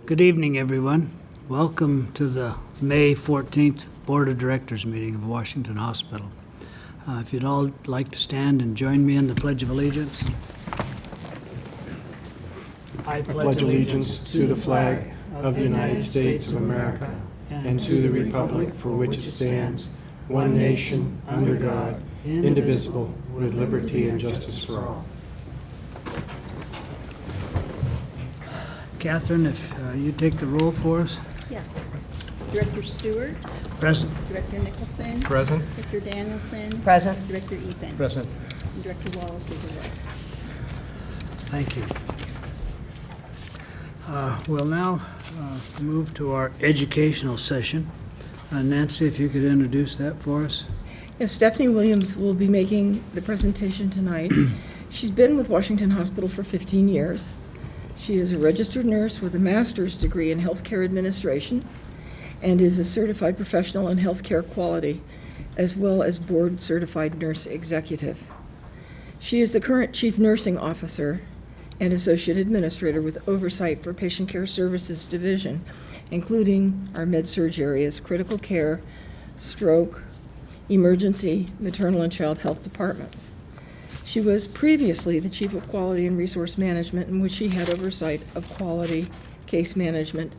Good evening, everyone. Welcome to the May 14th Board of Directors meeting of Washington Hospital. If you'd all like to stand and join me in the Pledge of Allegiance. I pledge allegiance to the flag of the United States of America and to the republic for which it stands, one nation, under God, indivisible, with liberty and justice for all. Catherine, if you take the roll for us. Yes. Director Stewart. Present. Director Nicholson. Present. Director Danielson. Present. Director Epen. Present. And Director Wallace is away. Thank you. We'll now move to our educational session. Nancy, if you could introduce that for us. Yes, Stephanie Williams will be making the presentation tonight. She's been with Washington Hospital for 15 years. She is a registered nurse with a master's degree in healthcare administration and is a certified professional in healthcare quality, as well as board certified nurse executive. She is the current chief nursing officer and associate administrator with oversight for patient care services division, including our med-surg areas, critical care, stroke, emergency, maternal and child health departments. She was previously the chief of quality and resource management, in which she had oversight of quality, case management,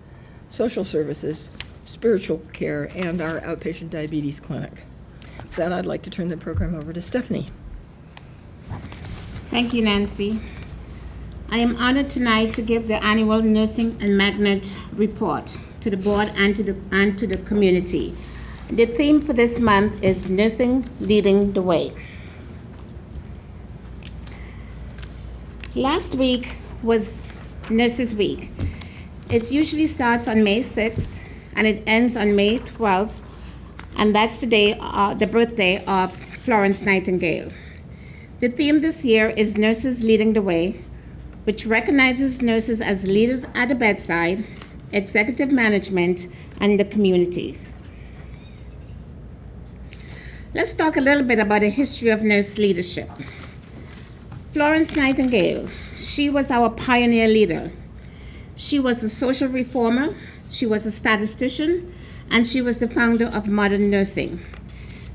social services, spiritual care, and our outpatient diabetes clinic. With that, I'd like to turn the program over to Stephanie. Thank you, Nancy. I am honored tonight to give the annual Nursing and Magnet report to the board and to the community. The theme for this month is Nursing Leading the Way. Last week was Nurses Week. It usually starts on May 6th and it ends on May 12th, and that's the birthday of Florence Nightingale. The theme this year is Nurses Leading the Way, which recognizes nurses as leaders at the bedside, executive management, and the communities. Let's talk a little bit about the history of nurse leadership. Florence Nightingale, she was our pioneer leader. She was a social reformer, she was a statistician, and she was the founder of modern nursing.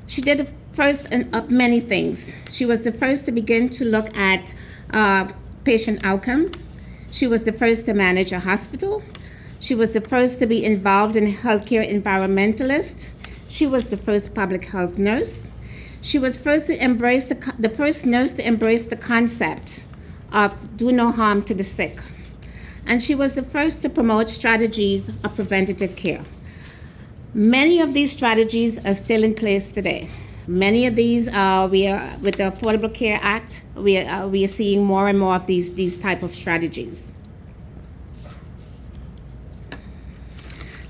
She did the first of many things. She was the first to begin to look at patient outcomes. She was the first to manage a hospital. She was the first to be involved in healthcare environmentalist. She was the first public health nurse. She was first to embrace the first nurse to embrace the concept of do no harm to the sick. And she was the first to promote strategies of preventative care. Many of these strategies are still in place today. Many of these, with the Affordable Care Act, we are seeing more and more of these type of strategies.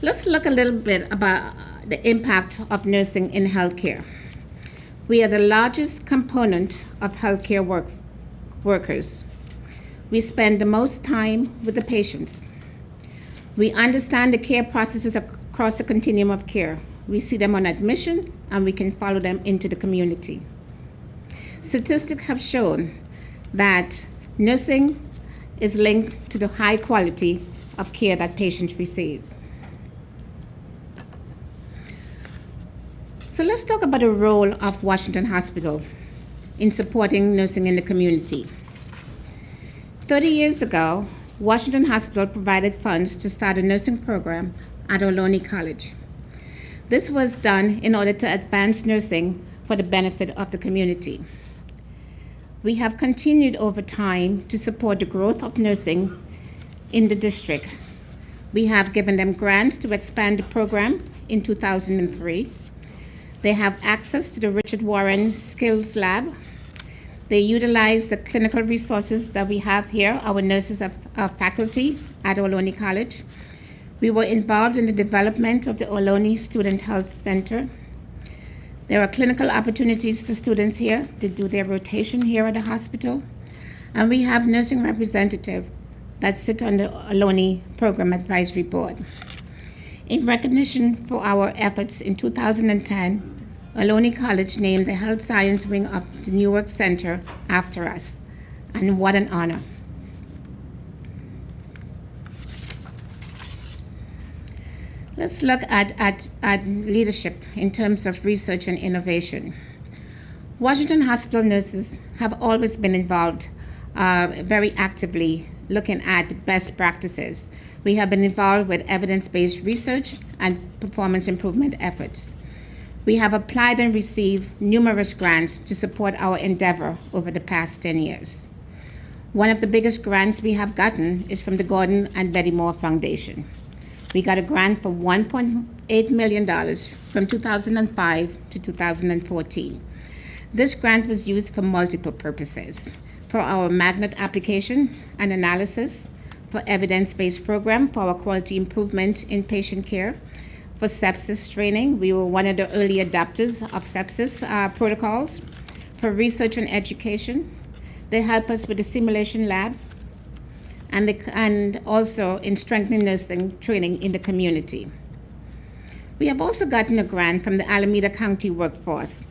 Let's look a little bit about the impact of nursing in healthcare. We are the largest component of healthcare workers. We spend the most time with the patients. We understand the care processes across the continuum of care. We see them on admission, and we can follow them into the community. Statistics have shown that nursing is linked to the high quality of care that patients receive. So let's talk about the role of Washington Hospital in supporting nursing in the community. 30 years ago, Washington Hospital provided funds to start a nursing program at Ohlone College. This was done in order to advance nursing for the benefit of the community. We have continued over time to support the growth of nursing in the district. We have given them grants to expand the program in 2003. They have access to the Richard Warren Skills Lab. They utilize the clinical resources that we have here. Our nurses are faculty at Ohlone College. We were involved in the development of the Ohlone Student Health Center. There are clinical opportunities for students here to do their rotation here at the hospital. And we have nursing representatives that sit on the Ohlone Program Advisory Board. In recognition for our efforts in 2010, Ohlone College named the Health Science Wing of the Newark Center after us, and what an honor. Let's look at leadership in terms of research and innovation. Washington Hospital nurses have always been involved very actively looking at best practices. We have been involved with evidence-based research and performance improvement efforts. We have applied and received numerous grants to support our endeavor over the past 10 years. One of the biggest grants we have gotten is from the Gordon and Betty Moore Foundation. We got a grant for $1.8 million from 2005 to 2014. This grant was used for multiple purposes: for our magnet application and analysis, for evidence-based program for our quality improvement in patient care, for sepsis training. We were one of the early adopters of sepsis protocols, for research and education. They help us with the simulation lab, and also in strengthening nursing training in the community. We have also gotten a grant from the Alameda County Workforce,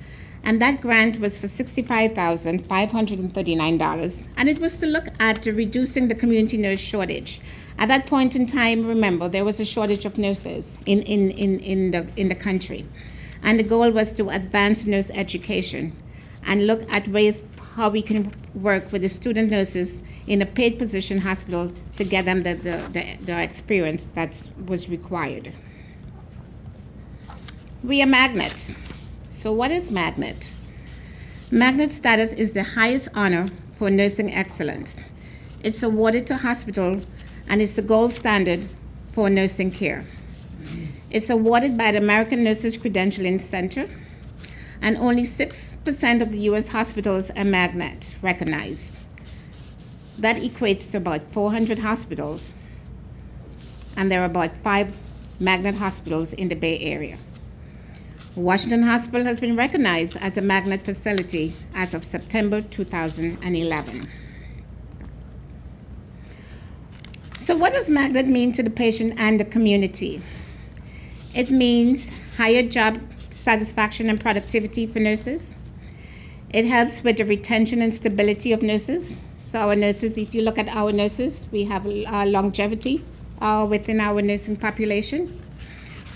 and that grant was for $65,539, and it was to look at reducing the community nurse shortage. At that point in time, remember, there was a shortage of nurses in the country, and the goal was to advance nurse education and look at ways how we can work with the student nurses in a paid position hospital to get them the experience that was required. We are Magnet. So what is Magnet? Magnet status is the highest honor for nursing excellence. It's awarded to hospital, and it's the gold standard for nursing care. It's awarded by the American Nurses Credentialing Center, and only 6% of the U.S. hospitals are Magnet recognized. That equates to about 400 hospitals, and there are about 5 Magnet hospitals in the Bay Area. Washington Hospital has been recognized as a Magnet facility as of September 2011. So what does Magnet mean to the patient and the community? It means higher job satisfaction and productivity for nurses. It helps with the retention and stability of nurses. So our nurses, if you look at our nurses, we have longevity within our nursing population.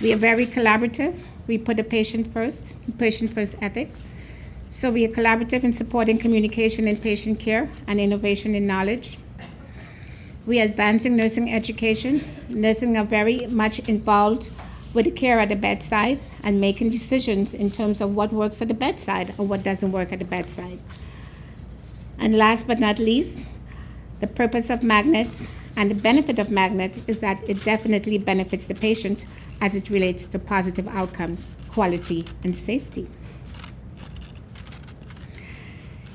We are very collaborative. We put the patient first ethics. So we are collaborative in supporting communication in patient care and innovation in knowledge. We are advancing nursing education. Nursing are very much involved with the care at the bedside and making decisions in terms of what works at the bedside or what doesn't work at the bedside. And last but not least, the purpose of Magnet and the benefit of Magnet is that it definitely benefits the patient as it relates to positive outcomes, quality, and safety.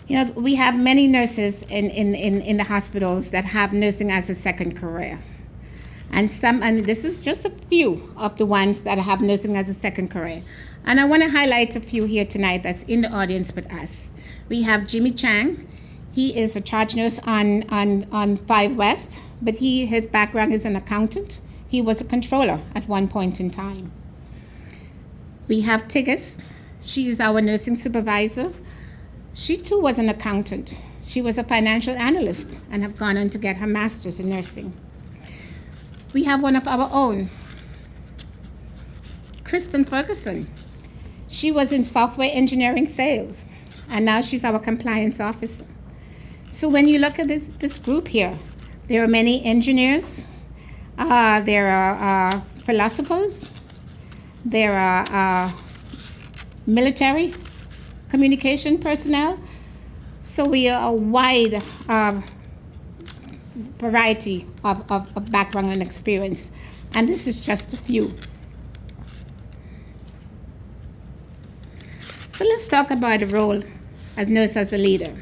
You know, we have many nurses in the hospitals that have nursing as a second career. And this is just a few of the ones that have nursing as a second career. And I want to highlight a few here tonight that's in the audience with us. We have Jimmy Chang. He is a charge nurse on 5 West, but his background is an accountant. He was a controller at one point in time. We have Tigges. She is our nursing supervisor. She too was an accountant. She was a financial analyst and have gone on to get her master's in nursing. We have one of our own, Kristen Ferguson. She was in software engineering sales, and now she's our compliance officer. So when you look at this group here, there are many engineers, there are philosophers, there are military communication personnel. So we are a wide variety of background and experience, and this is just a few. So let's talk about the role as nurse as a leader.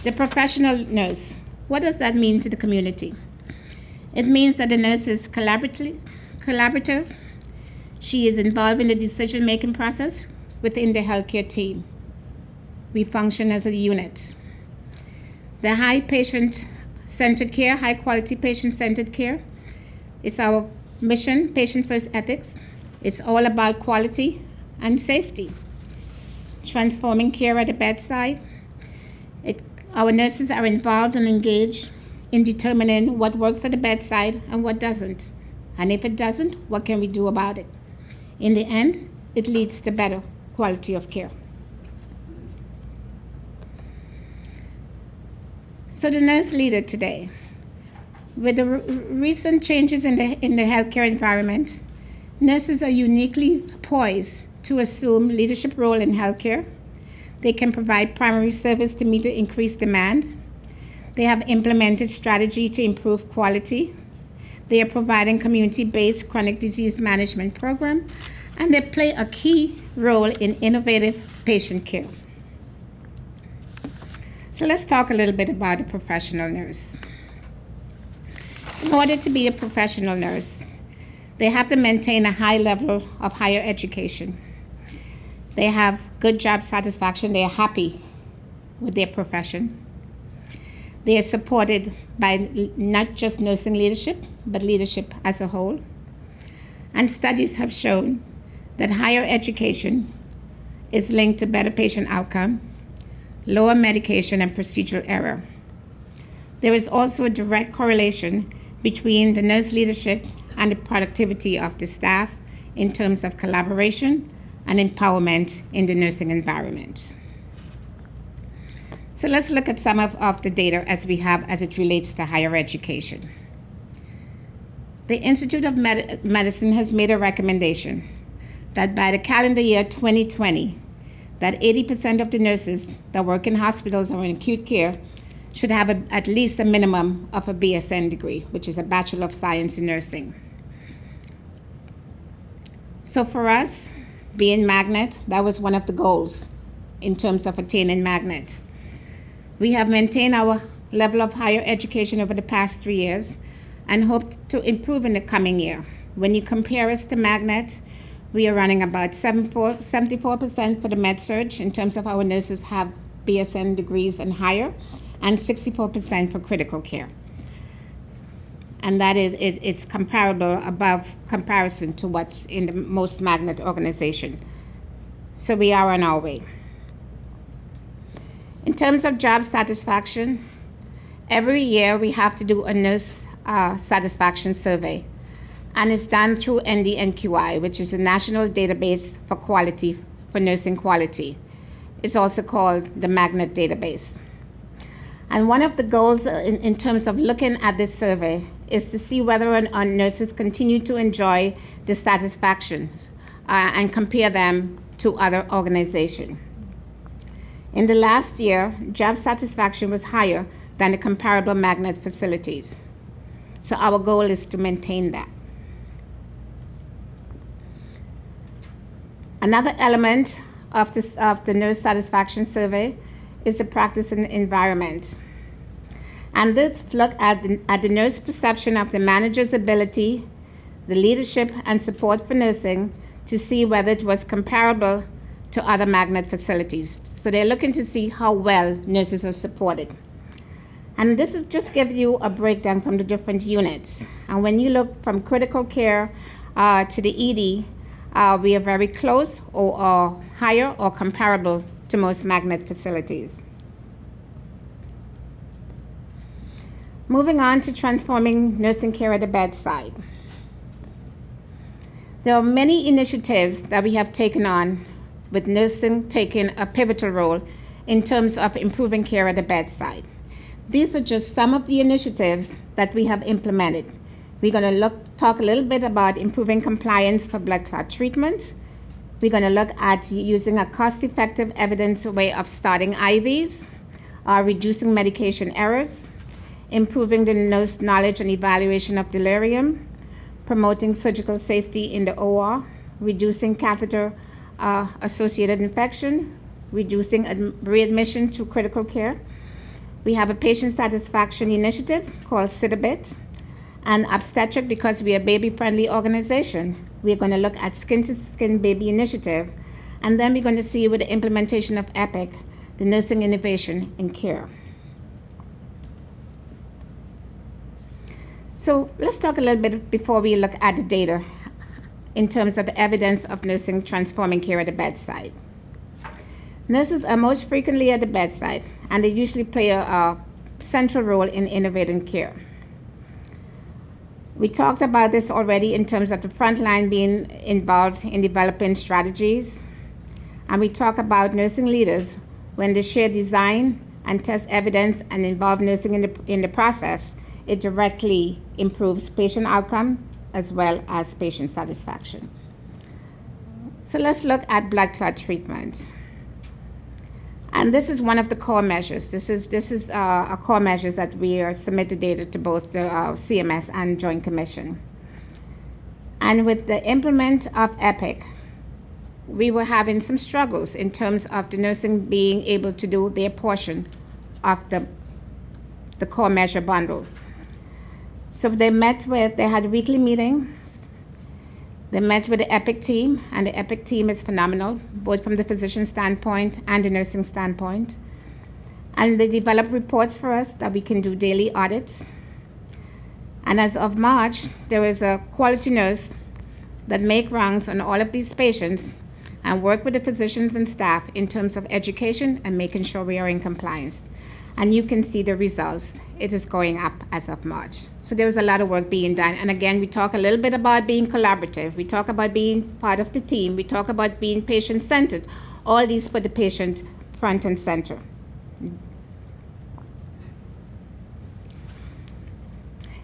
The professional nurse, what does that mean to the community? It means that the nurse is collaborative. She is involved in the decision-making process within the healthcare team. We function as a unit. The high patient-centered care, high-quality patient-centered care is our mission, patient-first ethics. It's all about quality and safety. Transforming care at the bedside. Our nurses are involved and engaged in determining what works at the bedside and what doesn't, And if it doesn't, what can we do about it? In the end, it leads to better quality of care. So the nurse leader today. With the recent changes in the healthcare environment, nurses are uniquely poised to assume leadership role in healthcare. They can provide primary service to meet the increased demand. They have implemented strategy to improve quality. They are providing community-based chronic disease management program, and they play a key role in innovative patient care. So let's talk a little bit about a professional nurse. In order to be a professional nurse, they have to maintain a high level of higher education. They have good job satisfaction. They are happy with their profession. They are supported by not just nursing leadership, but leadership as a whole. And studies have shown that higher education is linked to better patient outcome, lower medication and procedural error. There is also a direct correlation between the nurse leadership and the productivity of the staff in terms of collaboration and empowerment in the nursing environment. So let's look at some of the data as we have as it relates to higher education. The Institute of Medicine has made a recommendation that by the calendar year 2020, that 80% of the nurses that work in hospitals or in acute care should have at least a minimum of a BSN degree, which is a Bachelor of Science in Nursing. So for us, being Magnet, that was one of the goals in terms of attaining Magnet. We have maintained our level of higher education over the past 3 years and hope to improve in the coming year. When you compare us to Magnet, we are running about 74% for the med-surg in terms of our nurses have BSN degrees and higher, and 64% for critical care. And that is, it's comparable above comparison to what's in the most Magnet organization. So we are on our way. In terms of job satisfaction, every year we have to do a nurse satisfaction survey. And it's done through NDNQI, which is a national database for quality, for nursing quality. It's also called the Magnet database. And one of the goals in terms of looking at this survey is to see whether our nurses continue to enjoy the satisfaction and compare them to other organizations. In the last year, job satisfaction was higher than the comparable Magnet facilities. So our goal is to maintain that. Another element of the nurse satisfaction survey is the practice and environment. And let's look at the nurse perception of the manager's ability, the leadership and support for nursing to see whether it was comparable to other Magnet facilities. So they're looking to see how well nurses are supported. And this is just give you a breakdown from the different units. And when you look from critical care to the ED, we are very close or higher or comparable to most Magnet facilities. Moving on to transforming nursing care at the bedside. There are many initiatives that we have taken on with nursing taking a pivotal role in terms of improving care at the bedside. These are just some of the initiatives that we have implemented. We're going to talk a little bit about improving compliance for blood clot treatment. We're going to look at using a cost-effective evidence way of starting IVs, reducing medication errors, improving the nurse knowledge and evaluation of delirium, promoting surgical safety in the OR, reducing catheter-associated infection, reducing readmission to critical care. We have a patient satisfaction initiative called Sit-a-Bit, and obstetric, because we are a baby-friendly organization. We're going to look at skin-to-skin baby initiative, and then we're going to see with the implementation of EPIC, the nursing innovation in care. So let's talk a little bit before we look at the data in terms of the evidence of nursing transforming care at the bedside. Nurses are most frequently at the bedside, and they usually play a central role in innovating care. We talked about this already in terms of the front line being involved in developing strategies. And we talk about nursing leaders when they share design and test evidence and involve nursing in the process. It directly improves patient outcome as well as patient satisfaction. So let's look at blood clot treatment. And this is one of the core measures. This is a core measures that we are submitted data to both the CMS and Joint Commission. And with the implement of EPIC, we were having some struggles in terms of the nursing being able to do their portion of the core measure bundle. So they had weekly meetings. They met with the EPIC team, and the EPIC team is phenomenal, both from the physician standpoint and the nursing standpoint. And they developed reports for us that we can do daily audits. And as of March, there is a quality nurse that make rounds on all of these patients and work with the physicians and staff in terms of education and making sure we are in compliance. And you can see the results. It is going up as of March. So there was a lot of work being done. And again, we talk a little bit about being collaborative. We talk about being part of the team. We talk about being patient-centered. All these put the patient front and center.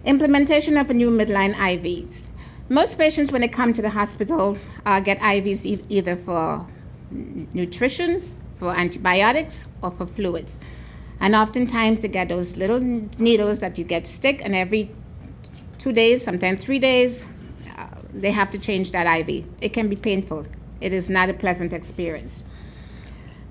Implementation of a new midline IVs. Most patients, when they come to the hospital, get IVs either for nutrition, for antibiotics, or for fluids. And oftentimes they get those little needles that you get stick, and every 2 days, sometimes 3 days, they have to change that IV. It can be painful. It is not a pleasant experience.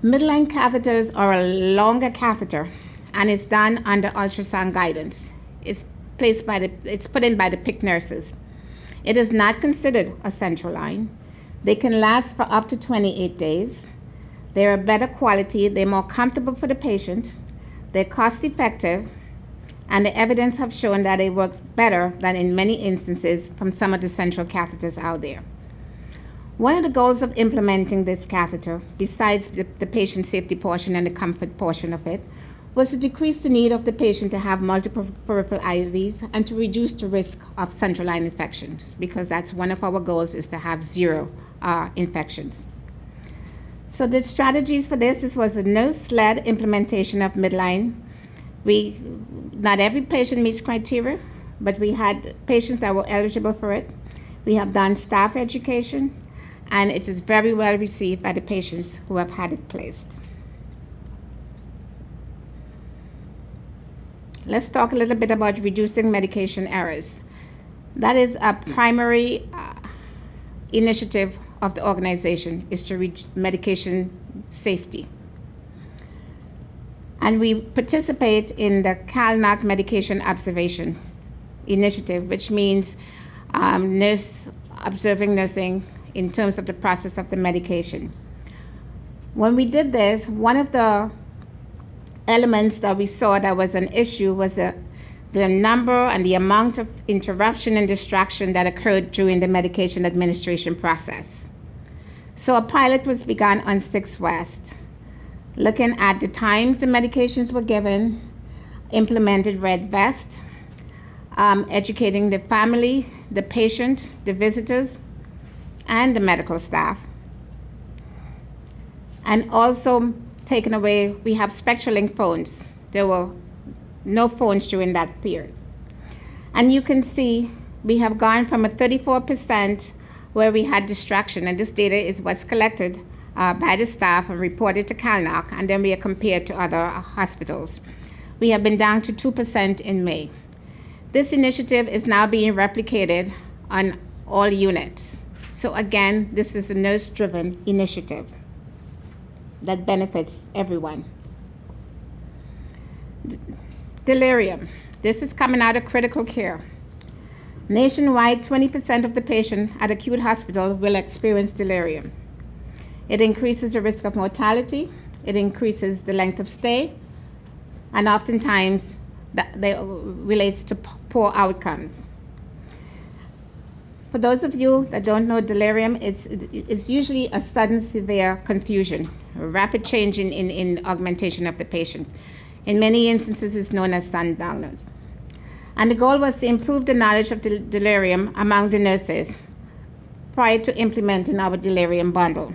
Midline catheters are a longer catheter, and it's done under ultrasound guidance. It's put in by the PIC nurses. It is not considered a central line. They can last for up to 28 days. They're a better quality. They're more comfortable for the patient. They're cost effective, and the evidence have shown that it works better than in many instances from some of the central catheters out there. One of the goals of implementing this catheter, besides the patient safety portion and the comfort portion of it, was to decrease the need of the patient to have multiple peripheral IVs and to reduce the risk of central line infections, because that's one of our goals, is to have zero infections. So the strategies for this was a nurse-led implementation of midline. Not every patient meets criteria, but we had patients that were eligible for it. We have done staff education, and it is very well received by the patients who have had it placed. Let's talk a little bit about reducing medication errors. That is a primary initiative of the organization, is to reach medication safety. And we participate in the CalNOC Medication Observation Initiative, which means observing nursing in terms of the process of the medication. When we did this, one of the elements that we saw that was an issue was the number and the amount of interruption and distraction that occurred during the medication administration process. So a pilot was begun on 6 West, looking at the times the medications were given, implemented red vest, educating the family, the patient, the visitors, and the medical staff. And also taken away, we have SpectraLink phones. There were no phones during that period. And you can see we have gone from a 34% where we had distraction, and this data is what's collected by the staff and reported to CalNOC, and then we are compared to other hospitals. We have been down to 2% in May. This initiative is now being replicated on all units. So again, this is a nurse-driven initiative that benefits everyone. Delirium. This is coming out of critical care. Nationwide, 20% of the patients at acute hospital will experience delirium. It increases the risk of mortality, it increases the length of stay, and oftentimes that relates to poor outcomes. For those of you that don't know delirium, it's usually a sudden severe confusion, a rapid change in augmentation of the patient. In many instances, it's known as sundowner. And the goal was to improve the knowledge of delirium among the nurses prior to implementing our delirium bundle.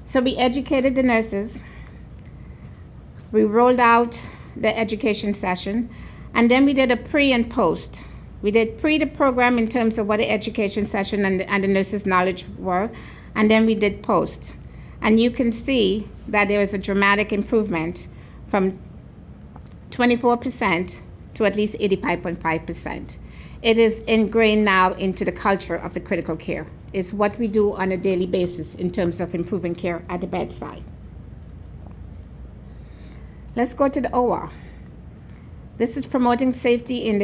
So we educated the nurses, we rolled out the education session, and then we did a pre and post. We did pre the program in terms of what the education session and the nurses' knowledge were, and then we did post. And you can see that there was a dramatic improvement from 24% to at least 85.5%. It is ingrained now into the culture of the critical care. It's what we do on a daily basis in terms of improving care at the bedside. Let's go to the OR. This is promoting safety in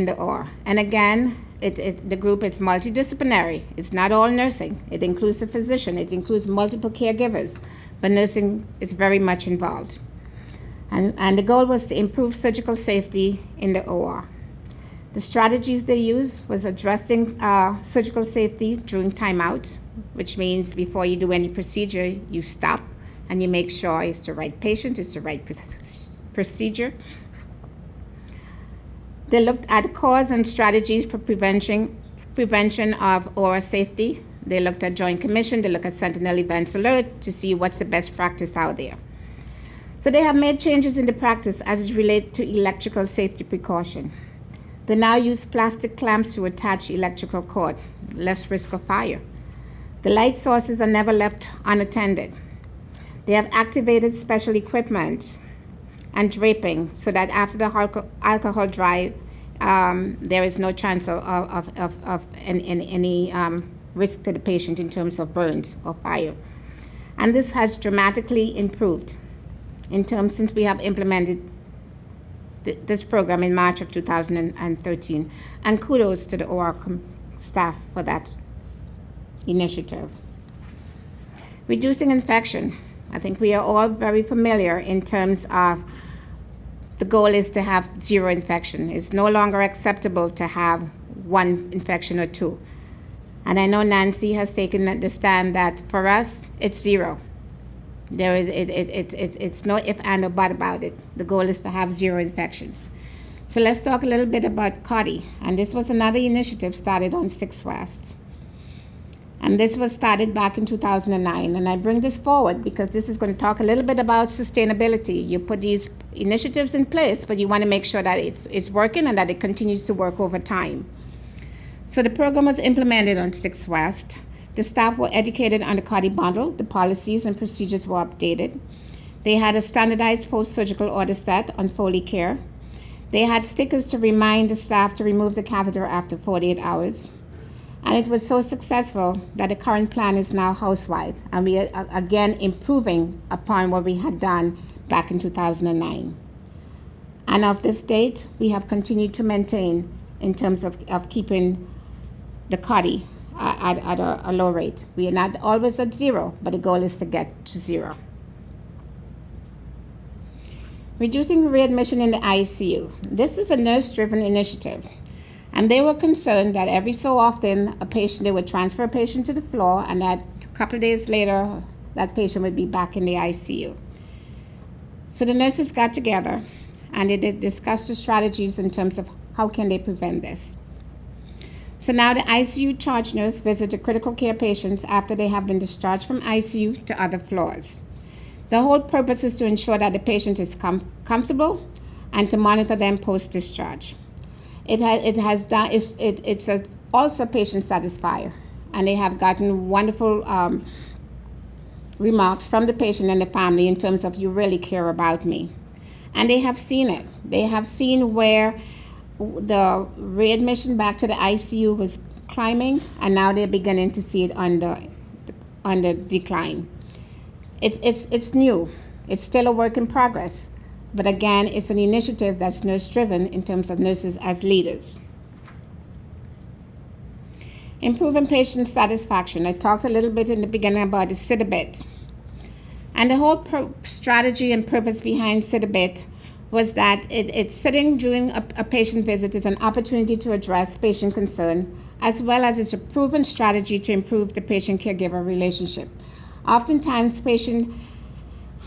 the OR. And again, the group is multidisciplinary. It's not all nursing. It includes a physician. It includes multiple caregivers. But nursing is very much involved. And the goal was to improve surgical safety in the OR. The strategies they used was addressing surgical safety during timeout, which means before you do any procedure, you stop and you make sure it's the right patient, it's the right procedure. They looked at cause and strategies for prevention of OR safety. They looked at Joint Commission, they looked at Sentinel Events Alert to see what's the best practice out there. So they have made changes in the practice as it relates to electrical safety precaution. They now use plastic clamps to attach electrical cord, less risk of fire. The light sources are never left unattended. They have activated special equipment and draping so that after the alcohol drive, there is no chance of any risk to the patient in terms of burns or fire. And this has dramatically improved in terms since we have implemented this program in March of 2013. And kudos to the OR staff for that initiative. Reducing infection. I think we are all very familiar in terms of the goal is to have zero infection. It's no longer acceptable to have one infection or two. And I know Nancy has taken the stand that for us, it's zero. It's no if and or but about it. The goal is to have zero infections. So let's talk a little bit about CODI. And this was another initiative started on 6 West. And this was started back in 2009. And I bring this forward because this is going to talk a little bit about sustainability. You put these initiatives in place, but you want to make sure that it's working and that it continues to work over time. So the program was implemented on 6 West. The staff were educated on the CODI bundle. The policies and procedures were updated. They had a standardized post-surgical order set on Foley care. They had stickers to remind the staff to remove the catheter after 48 hours. And it was so successful that the current plan is now house-wide, and we are again improving upon what we had done back in 2009. And of this date, we have continued to maintain in terms of keeping the CODI at a low rate. We are not always at zero, but the goal is to get to zero. Reducing readmission in the ICU. This is a nurse-driven initiative. And they were concerned that every so often they would transfer a patient to the floor, and that a couple of days later, that patient would be back in the ICU. So the nurses got together and they discussed the strategies in terms of how can they prevent this. So now the ICU charge nurse visits the critical care patients after they have been discharged from ICU to other floors. The whole purpose is to ensure that the patient is comfortable and to monitor them post-discharge. It's also patient satisfier, and they have gotten wonderful remarks from the patient and the family in terms of you really care about me. And they have seen it. They have seen where the readmission back to the ICU was climbing, and now they're beginning to see it on the decline. It's new. It's still a work in progress. But again, it's an initiative that's nurse-driven in terms of nurses as leaders. Improving patient satisfaction. I talked a little bit in the beginning about the sit-a-bit. And the whole strategy and purpose behind sit-a-bit was that it's sitting during a patient visit is an opportunity to address patient concern, as well as it's a proven strategy to improve the patient-caregiver relationship. Oftentimes, patients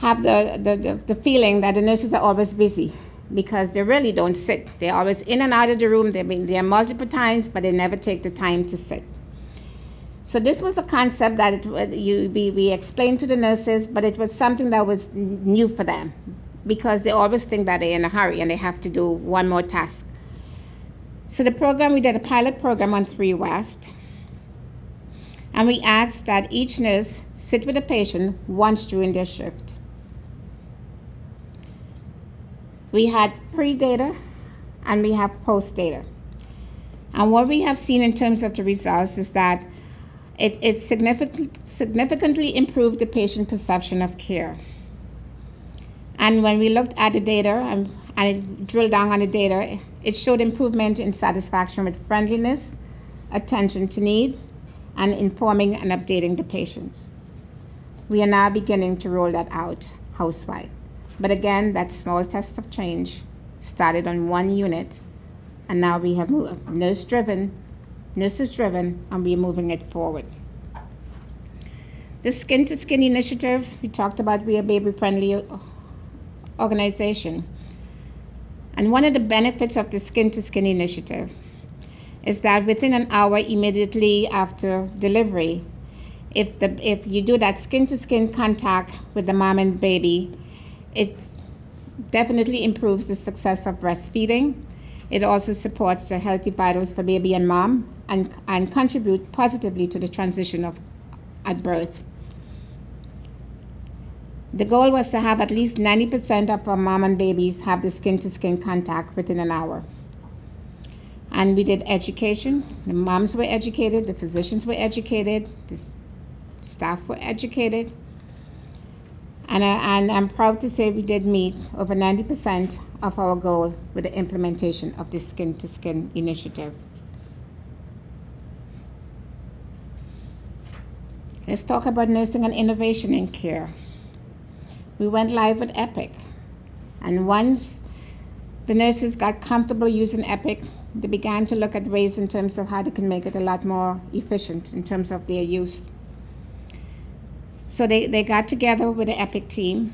have the feeling that the nurses are always busy because they really don't sit. They're always in and out of the room. They've been there multiple times, but they never take the time to sit. So this was a concept that we explained to the nurses, but it was something that was new for them because they always think that they're in a hurry and they have to do one more task. So the program, we did a pilot program on 3 West, and we asked that each nurse sit with a patient once during their shift. We had pre-data and we have post-data. And what we have seen in terms of the results is that it significantly improved the patient perception of care. And when we looked at the data and drilled down on the data, it showed improvement in satisfaction with friendliness, attention to need, and informing and updating the patients. We are now beginning to roll that out housewide. But again, that small test of change started on 1 unit, and now we have moved nurses driven, and we're moving it forward. The Skin to Skin initiative, we talked about, we are a baby-friendly organization. And one of the benefits of the Skin to Skin initiative is that within an hour immediately after delivery, if you do that skin to skin contact with the mom and baby, it definitely improves the success of breastfeeding. It also supports the healthy vitals for baby and mom and contribute positively to the transition at birth. The goal was to have at least 90% of our mom and babies have the skin-to-skin contact within an hour. And we did education. The moms were educated, the physicians were educated, the staff were educated. And I'm proud to say we did meet over 90% of our goal with the implementation of the Skin-to-Skin initiative. Let's talk about nursing and innovation in care. We went live with Epic. And once the nurses got comfortable using Epic, they began to look at ways in terms of how they can make it a lot more efficient in terms of their use. So they got together with the Epic team,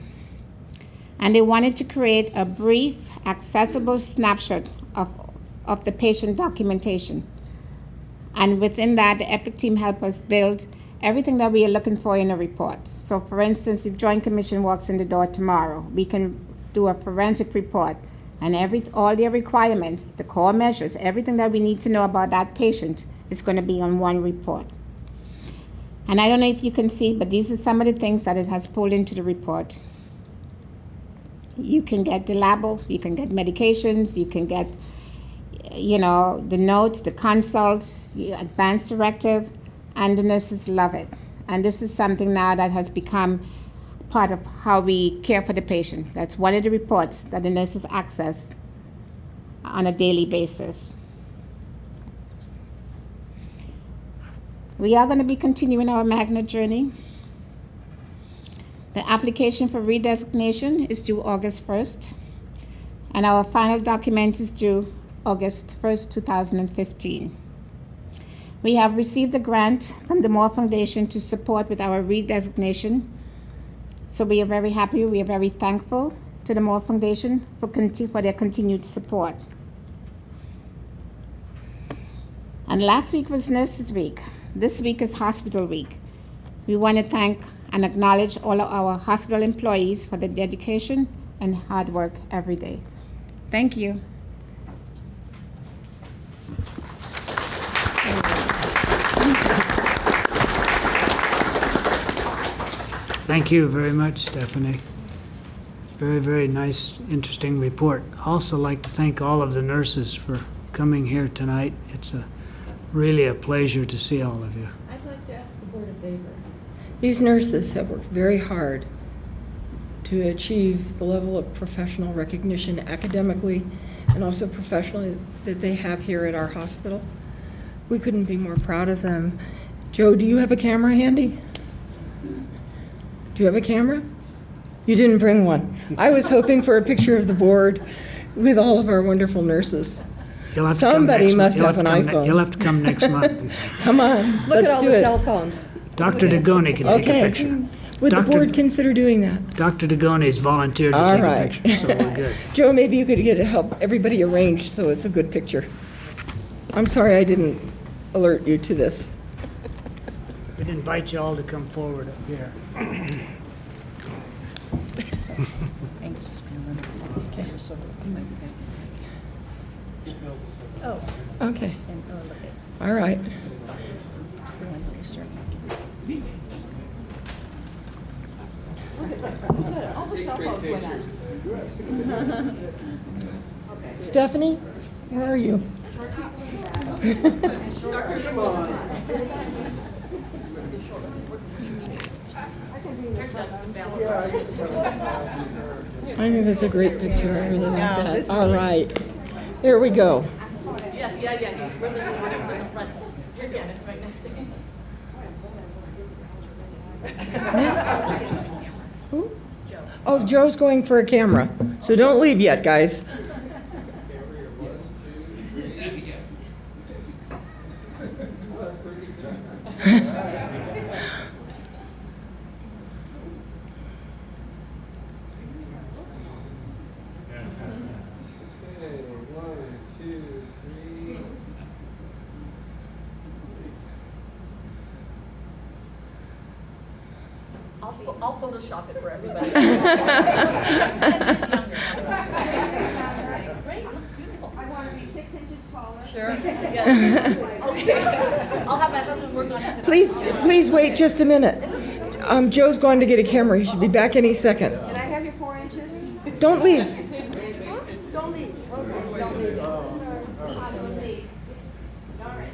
and they wanted to create a brief, accessible snapshot of the patient documentation. And within that, the Epic team helped us build everything that we are looking for in a report. So for instance, if Joint Commission walks in the door tomorrow, we can do a forensic report, and all their requirements, the core measures, everything that we need to know about that patient is going to be on one report. And I don't know if you can see, but these are some of the things that it has pulled into the report. You can get the labo, you can get medications, you can get, the notes, the consults, advanced directive, and the nurses love it. And this is something now that has become part of how we care for the patient. That's one of the reports that the nurses access on a daily basis. We are going to be continuing our Magna journey. The application for redesignation is due August 1st, and our final document is due August 1st, 2015. We have received a grant from the Moore Foundation to support with our redesignation. So we are very happy, we are very thankful to the Moore Foundation for their continued support. And last week was Nurses Week. This week is Hospital Week. We want to thank and acknowledge all of our hospital employees for their dedication and hard work every day. Thank you. Thank you very much, Stephanie. Very, very nice, interesting report. I also like to thank all of the nurses for coming here tonight. It's really a pleasure to see all of you. I'd like to ask the board a favor. These nurses have worked very hard to achieve the level of professional recognition academically and also professionally that they have here at our hospital. We couldn't be more proud of them. Joe, do you have a camera handy? Do you have a camera? You didn't bring one. I was hoping for a picture of the board with all of our wonderful nurses. You'll have to come Somebody next must month. have an iPhone. You'll have to come next month. Come on, Look at let's all do the it. cell phones. Dr. Degoni can take a Okay. picture. Would the Dr. board consider doing that? Dr. Degoni's volunteered to All take a right. picture, so we're good. Joe, maybe you could help everybody arrange so it's a good picture. I'm sorry I didn't alert you to this. We'd invite you all to come forward up here. Angus is going to run up his camera, so he might be back. Oh, Okay, and, oh, look at, all right. we want to restart. Stephanie, where are you? I think that's a great picture. I really like that. All right, here we go. Yeah. We're the shortest in the front. Here, Janice, right next to you. Who? Oh, Joe's going for a camera, so don't leave yet, guys. I'll Photoshop it for everybody. Great, looks beautiful. I want to be 6 inches taller. Sure. Yeah. Okay. I'll have my husband work on it tonight. Please wait just a minute. Joe's going to get a camera. He should be back any second. Can I have your 4 inches? Don't leave. Don't leave. Okay, don't leave. I don't leave. All right.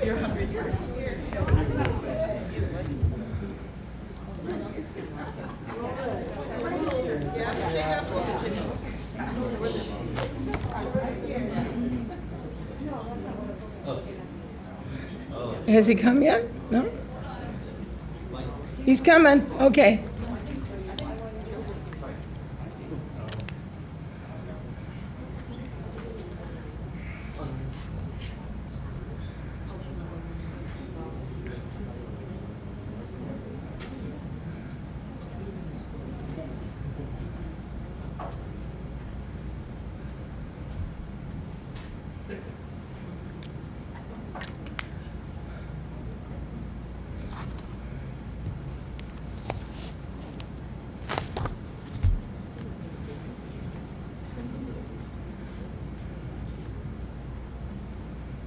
You're hungry. Has he come yet? No? He's coming. Okay.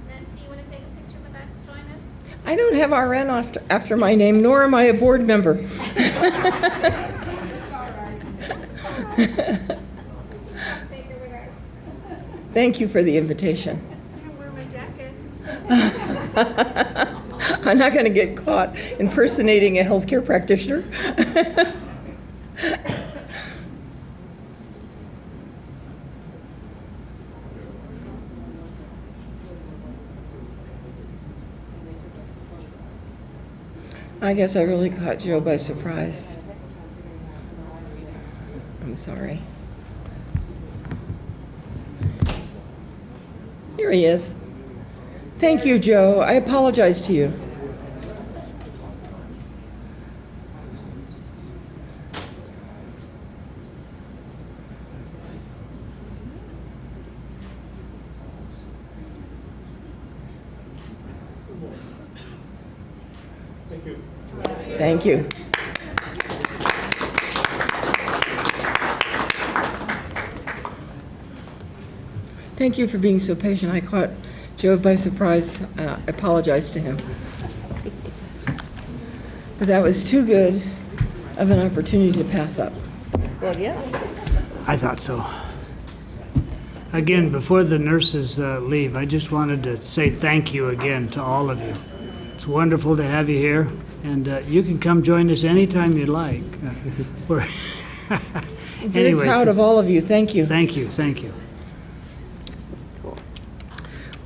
Nancy, you want to take a picture with us? Join us? I don't have RN after my name, nor am I a board member. Thank you for the invitation. I can wear my jacket. I'm not going to get caught impersonating a healthcare practitioner. I guess I really caught Joe by surprise. I'm sorry. Here he is. Thank you, Joe. I apologize to you. Thank you. Thank you for being so patient. I caught Joe by surprise. I apologize to him. But that was too good of an opportunity to pass up. Well, yeah. I thought so. Again, before the nurses leave, I just wanted to say thank you again to all of you. It's wonderful to have you here, and you can come join us anytime you like. We're I'm very anyway, proud of all of you. Thank you. Thank you, thank you.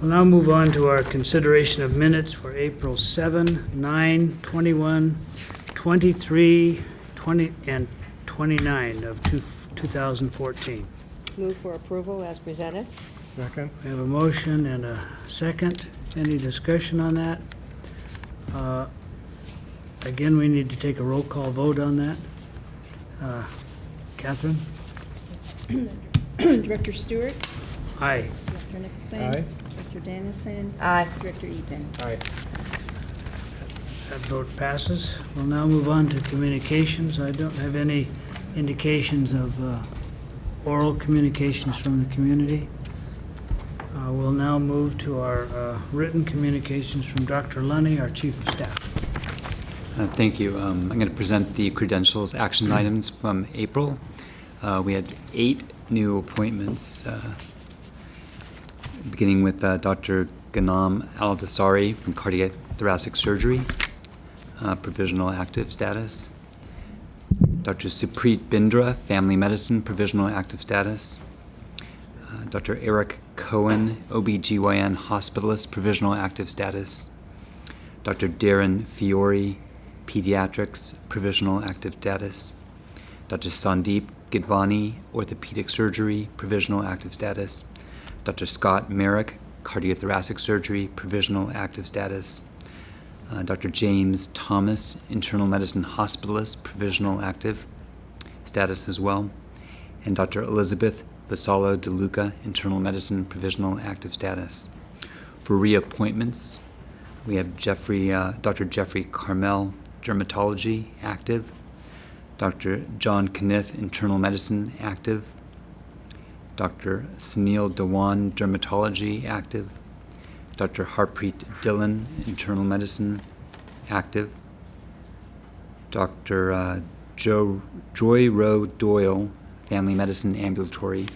We'll now move on to our consideration of minutes for April 7, 9, 21, 23, 20, and 29 of 2014. Move for approval as presented. Second. We have a motion and a second. Any discussion on that? Again, we need to take a roll call vote on that. Catherine? Director Stewart, Aye. Director Nicholson. Aye. Director Dennison. Aye. Director Epen. Aye. That vote passes. We'll now move on to communications. I don't have any indications of oral communications from the community. We'll now move to our written communications from Dr. Lunny, our Chief of Staff. Thank you. I'm going to present the credentials action items from April. We had 8 new appointments, beginning with Dr. Ghanam Al-Dasari from Cardiac Thoracic Surgery, provisional active status. Dr. Supreet Bindra, Family Medicine, provisional active status. Dr. Eric Cohen, OBGYN hospitalist, provisional active status. Dr. Darren Fiore, Pediatrics, provisional active status. Dr. Sandeep Gidvani, Orthopedic Surgery, provisional active status. Dr. Scott Merrick, Cardiothoracic Surgery, provisional active status. Dr. James Thomas, Internal Medicine Hospitalist, provisional active status as well. And Dr. Elizabeth Vassallo De Luca, Internal Medicine, provisional active status. For reappointments, we have Dr. Jeffrey Carmel, Dermatology, active. Dr. John Kniff, Internal Medicine, active. Dr. Sunil Dewan, Dermatology, active. Dr. Harpreet Dillon, Internal Medicine, active. Dr. Joy Rowe Doyle, Family Medicine, ambulatory.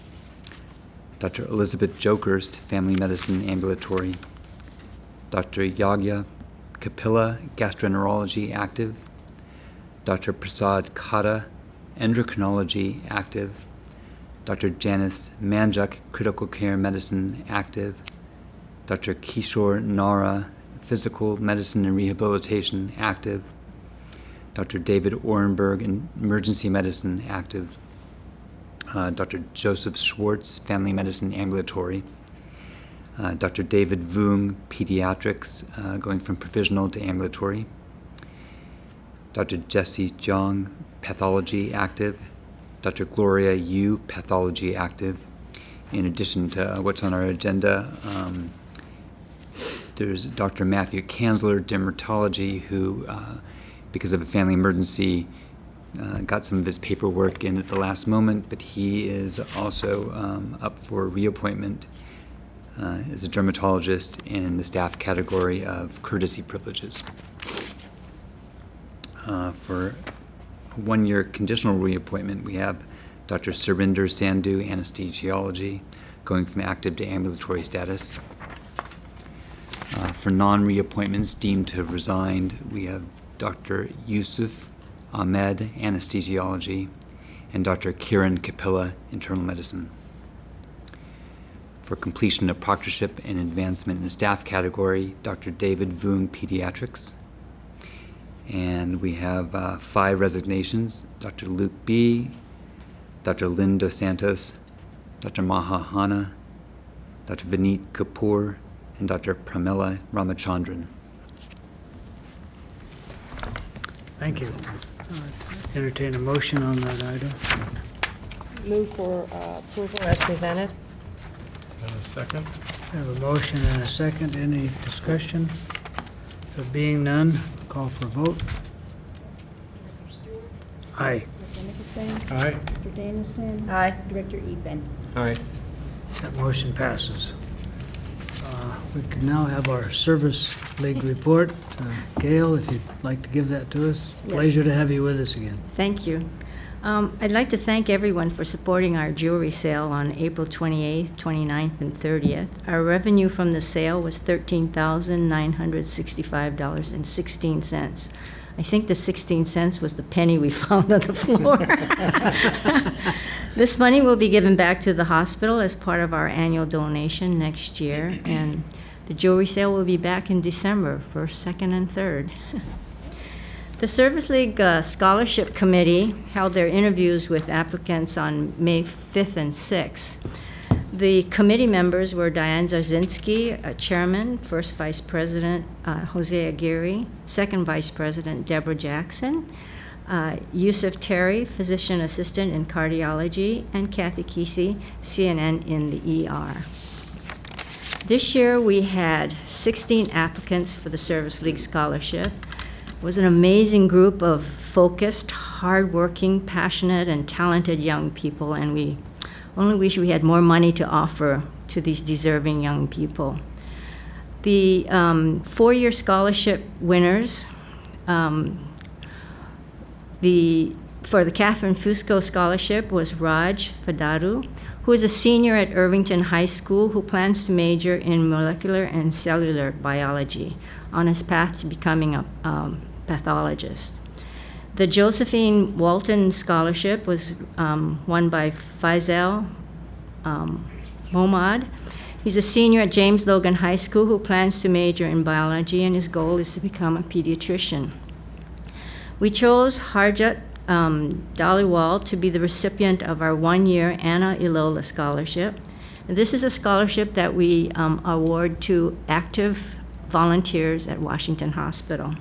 Dr. Elizabeth Jokerst, Family Medicine, ambulatory. Dr. Yagya Kapila, Gastroenterology, active. Dr. Prasad Kata, Endocrinology, active. Dr. Janice Manjuk, Critical Care Medicine, active. Dr. Kishore Nara, Physical Medicine and Rehabilitation, active. Dr. David Orenberg, Emergency Medicine, active. Dr. Joseph Schwartz, Family Medicine, ambulatory. Dr. David Voong, Pediatrics, going from provisional to ambulatory. Dr. Jesse Jiang, Pathology, active. Dr. Gloria Yu, Pathology, active. In addition to what's on our agenda, there's Dr. Matthew Kanzler, Dermatology, who, because of a family emergency, got some of his paperwork in at the last moment, but he is also up for reappointment as a dermatologist in the staff category of courtesy privileges. For a 1-year conditional reappointment, we have Dr. Surinder Sandhu, Anesthesiology, going from active to ambulatory status. For non-reappointments deemed to have resigned, we have Dr. Yusuf Ahmed, Anesthesiology, and Dr. Kiran Kapila, Internal Medicine. For completion of proctorship and advancement in the staff category, Dr. David Voong, Pediatrics. And we have 5 resignations: Dr. Luke B., Dr. Lynn Dos Santos, Dr. Maha Hana, Dr. Vineet Kapoor, and Dr. Pramila Ramachandran. Thank you. Entertain a motion on that item. Move for approval as presented. Second. We have a motion and a second. Any discussion? There being none, call for a vote. Aye. Director Nicholson. Aye. Director Dennison. Aye. Director Epen. Aye. That motion passes. We can now have our Service League report. Gail, if you'd like to give that to us. Yes. Pleasure to have you with us again. Thank you. I'd like to thank everyone for supporting our jewelry sale on April 28th, 29th, and 30th. Our revenue from the sale was $13,965.16. I think the 16 cents was the penny we found on the floor. This money will be given back to the hospital as part of our annual donation next year, and the jewelry sale will be back in December, 1st, 2nd, and 3rd. The Service League Scholarship Committee held their interviews with applicants on May 5th and 6th. The committee members were Diane Zarzinski, chairman, first vice president Jose Aguirre, second vice president Deborah Jackson, Yusuf Terry, physician assistant in cardiology, and Kathy Kesey, CNN in the ER. This year we had 16 applicants for the Service League Scholarship. It was an amazing group of focused, hardworking, passionate, and talented young people, and we only wish we had more money to offer to these deserving young people. The four-year scholarship winners, for the Catherine Fusco Scholarship was Raj Fadaru, who is a senior at Irvington High School who plans to major in molecular and cellular biology on his path to becoming a pathologist. The Josephine Walton Scholarship was won by Faisal Momad. He's a senior at James Logan High School who plans to major in biology, and his goal is to become a pediatrician. We chose Harjat Dhaliwal to be the recipient of our one-year Anna Ilola Scholarship. And this is a scholarship that we award to active volunteers at Washington Hospital.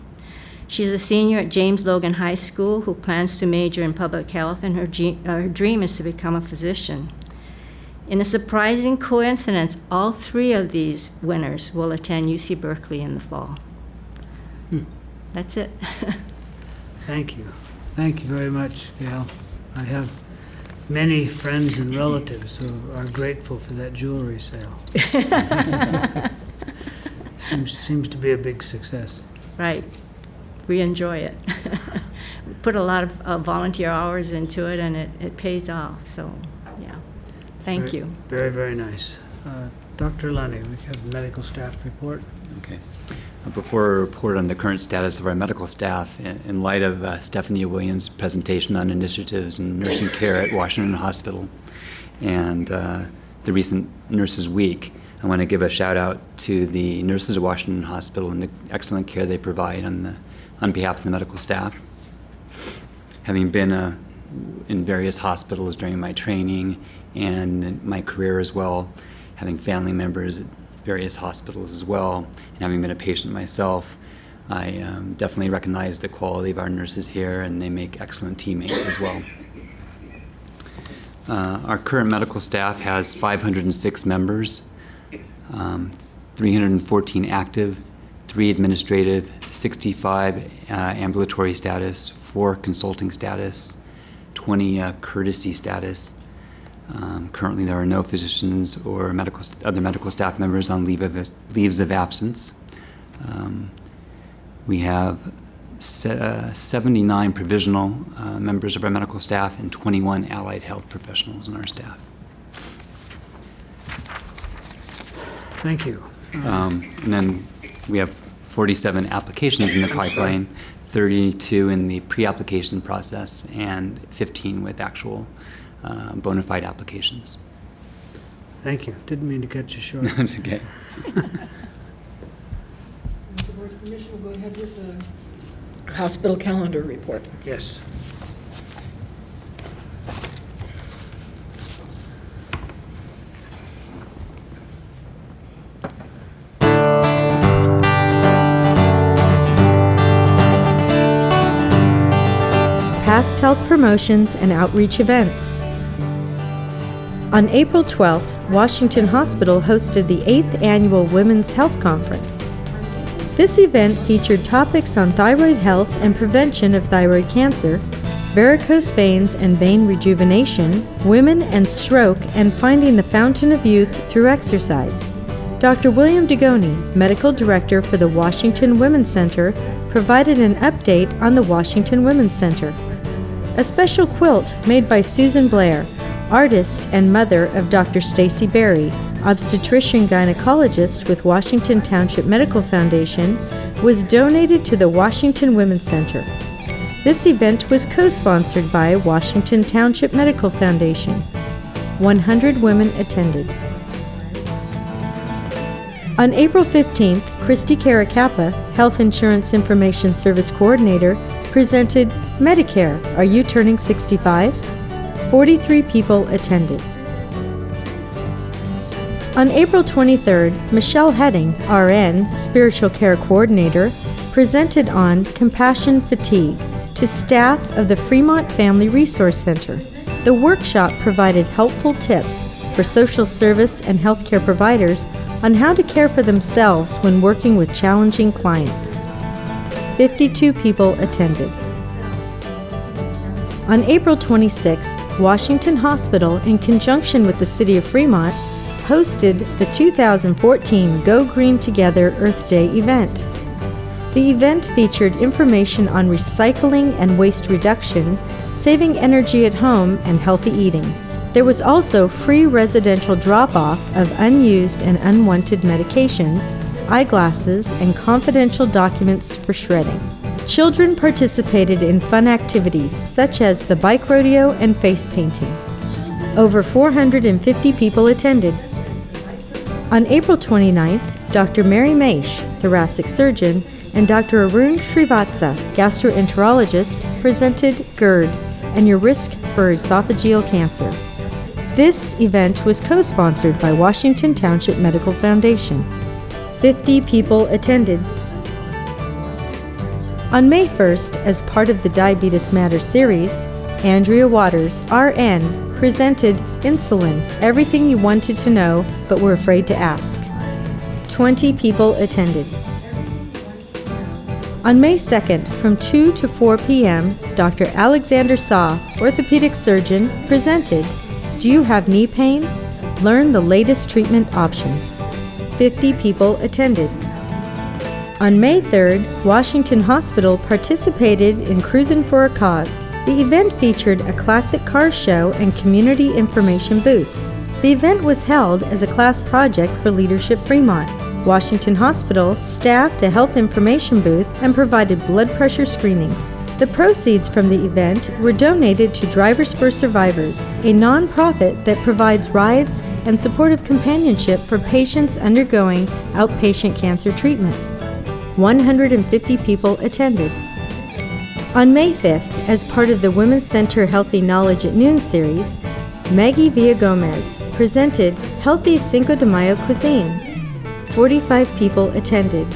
She's a senior at James Logan High School who plans to major in public health, and her dream is to become a physician. In a surprising coincidence, all three of these winners will attend UC Berkeley in the fall. That's it. Thank you. Thank you very much, Gail. I have many friends and relatives who are grateful for that jewelry sale. Seems to be a big success. Right. We enjoy it. We put a lot of volunteer hours into it, and it pays off. So, yeah. Thank you. Very, very nice. Dr. Lunny, we have a medical staff report. Okay. Before I report on the current status of our medical staff, in light of Stephanie Williams' presentation on initiatives in nursing care at Washington Hospital and the recent Nurses Week, I want to give a shout out to the nurses at Washington Hospital and the excellent care they provide on behalf of the medical staff. Having been in various hospitals during my training and my career as well, having family members at various hospitals as well, and having been a patient myself, I definitely recognize the quality of our nurses here, and they make excellent teammates as well. Our current medical staff has 506 members, 314 active, 3 administrative, 65 ambulatory status, 4 consulting status, 20 courtesy status. Currently, there are no physicians or other medical staff members on leaves of absence. We have 79 provisional members of our medical staff and 21 allied health professionals in our staff. Thank you. And then we have 47 applications in the pipeline, 32 in the pre-application process, and 15 with actual bona fide applications. Thank you. Didn't mean to cut you short. That's okay. With the board's permission, we'll go ahead with the hospital calendar report. Yes. Past health promotions and outreach events. On April 12th, Washington Hospital hosted the 8th Annual Women's Health Conference. This event featured topics on thyroid health and prevention of thyroid cancer, varicose veins and vein rejuvenation, women and stroke, and finding the fountain of youth through exercise. Dr. William Degoni, Medical Director for the Washington Women's Center, provided an update on the Washington Women's Center. A special quilt made by Susan Blair, artist and mother of Dr. Stacy Berry, obstetrician-gynecologist with Washington Township Medical Foundation, was donated to the Washington Women's Center. This event was co-sponsored by Washington Township Medical Foundation. 100 women attended. On April 15th, Christy Caracappa, Health Insurance Information Service Coordinator, presented Medicare, Are You Turning 65? 43 people attended. On April 23rd, Michelle Heading, RN, Spiritual Care Coordinator, presented on Compassion Fatigue to staff of the Fremont Family Resource Center. The workshop provided helpful tips for social service and healthcare providers on how to care for themselves when working with challenging clients. 52 people attended. On April 26th, Washington Hospital, in conjunction with the City of Fremont, hosted the 2014 Go Green Together Earth Day event. The event featured information on recycling and waste reduction, saving energy at home, and healthy eating. There was also free residential drop-off of unused and unwanted medications, eyeglasses, and confidential documents for shredding. Children participated in fun activities such as the bike rodeo and face painting. Over 450 people attended. On April 29th, Dr. Mary Maish, thoracic surgeon, and Dr. Arun Srivatsa, gastroenterologist, presented GERD and your risk for esophageal cancer. This event was co-sponsored by Washington Township Medical Foundation. 50 people attended. On May 1st, as part of the Diabetes Matters series, Andrea Waters, RN, presented Insulin, Everything You Wanted to Know but Were Afraid to Ask. 20 people attended. On May 2nd, from 2 to 4 p.m., Dr. Alexander Saw, orthopedic surgeon, presented Do You Have Knee Pain? Learn the latest treatment options. 50 people attended. On May 3rd, Washington Hospital participated in Cruisin' for a Cause. The event featured a classic car show and community information booths. The event was held as a class project for Leadership Fremont. Washington Hospital staffed a health information booth and provided blood pressure screenings. The proceeds from the event were donated to Drivers for Survivors, a nonprofit that provides rides and supportive companionship for patients undergoing outpatient cancer treatments. 150 people attended. On May 5th, as part of the Women's Center Healthy Knowledge at Noon series, Maggie Villagomez presented Healthy Cinco de Mayo Cuisine. 45 people attended.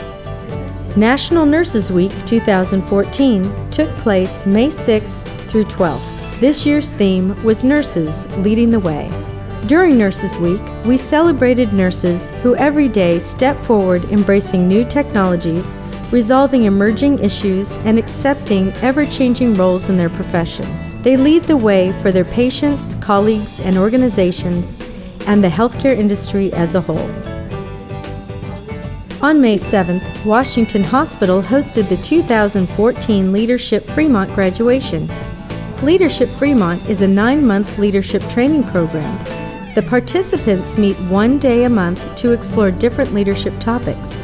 National Nurses Week 2014 took place May 6th through 12th. This year's theme was Nurses Leading the Way. During Nurses Week, we celebrated nurses who every day step forward embracing new technologies, resolving emerging issues, and accepting ever-changing roles in their profession. They lead the way for their patients, colleagues, and organizations, and the healthcare industry as a whole. On May 7th, Washington Hospital hosted the 2014 Leadership Fremont graduation. Leadership Fremont is a 9-month leadership training program. The participants meet one day a month to explore different leadership topics.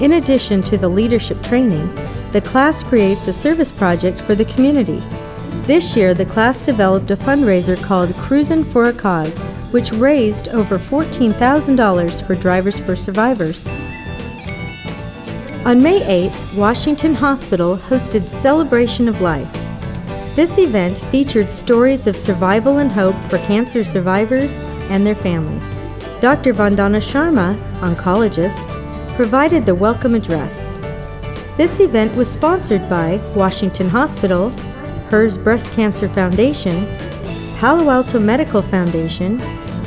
In addition to the leadership training, the class creates a service project for the community. This year, the class developed a fundraiser called Cruisin' for a Cause, which raised over $14,000 for Drivers for Survivors. On May 8th, Washington Hospital hosted Celebration of Life. This event featured stories of survival and hope for cancer survivors and their families. Dr. Vandana Sharma, oncologist, provided the welcome address. This event was sponsored by Washington Hospital, HERS Breast Cancer Foundation, Palo Alto Medical Foundation,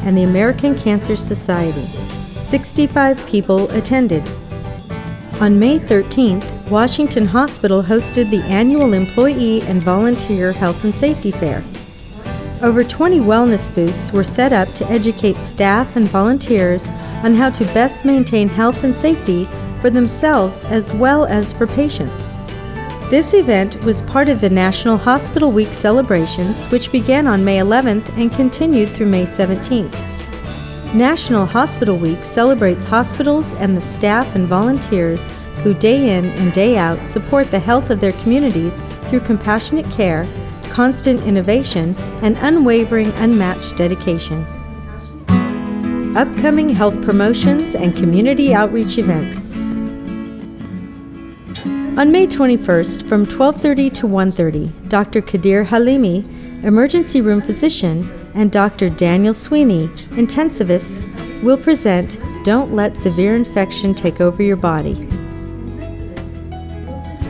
and the American Cancer Society. 65 people attended. On May 13th, Washington Hospital hosted the annual Employee and Volunteer Health and Safety Fair. Over 20 wellness booths were set up to educate staff and volunteers on how to best maintain health and safety for themselves as well as for patients. This event was part of the National Hospital Week celebrations, which began on May 11th and continued through May 17th. National Hospital Week celebrates hospitals and the staff and volunteers who day in and day out support the health of their communities through compassionate care, constant innovation, and unwavering, unmatched dedication. Upcoming health promotions and community outreach events. On May 21st, from 12:30 to 1:30, Dr. Kadir Halimi, emergency room physician, and Dr. Daniel Sweeney, intensivist, will present Don't Let Severe Infection Take Over Your Body.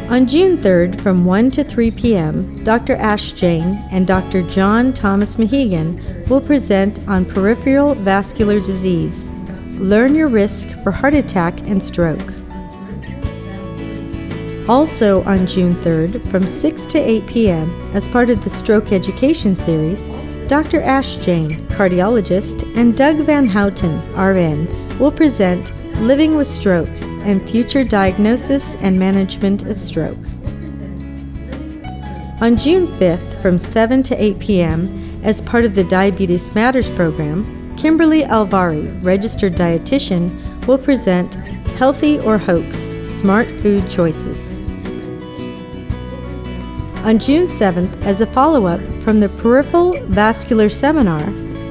On June 3rd, from 1 to 3 p.m., Dr. Ash Jain and Dr. John Thomas Mahegan will present on peripheral vascular disease. Learn your risk for heart attack and stroke. Also on June 3rd, from 6 to 8 p.m., as part of the Stroke Education Series, Dr. Ash Jain, cardiologist, and Doug Van Houten, RN, will present Living with Stroke and Future Diagnosis and Management of Stroke. On June 5th, from 7 to 8 p.m., as part of the Diabetes Matters program, Kimberly Alvari, registered dietitian, will present Healthy or Hoax? Smart Food Choices. On June 7th, as a follow-up from the Peripheral Vascular Seminar,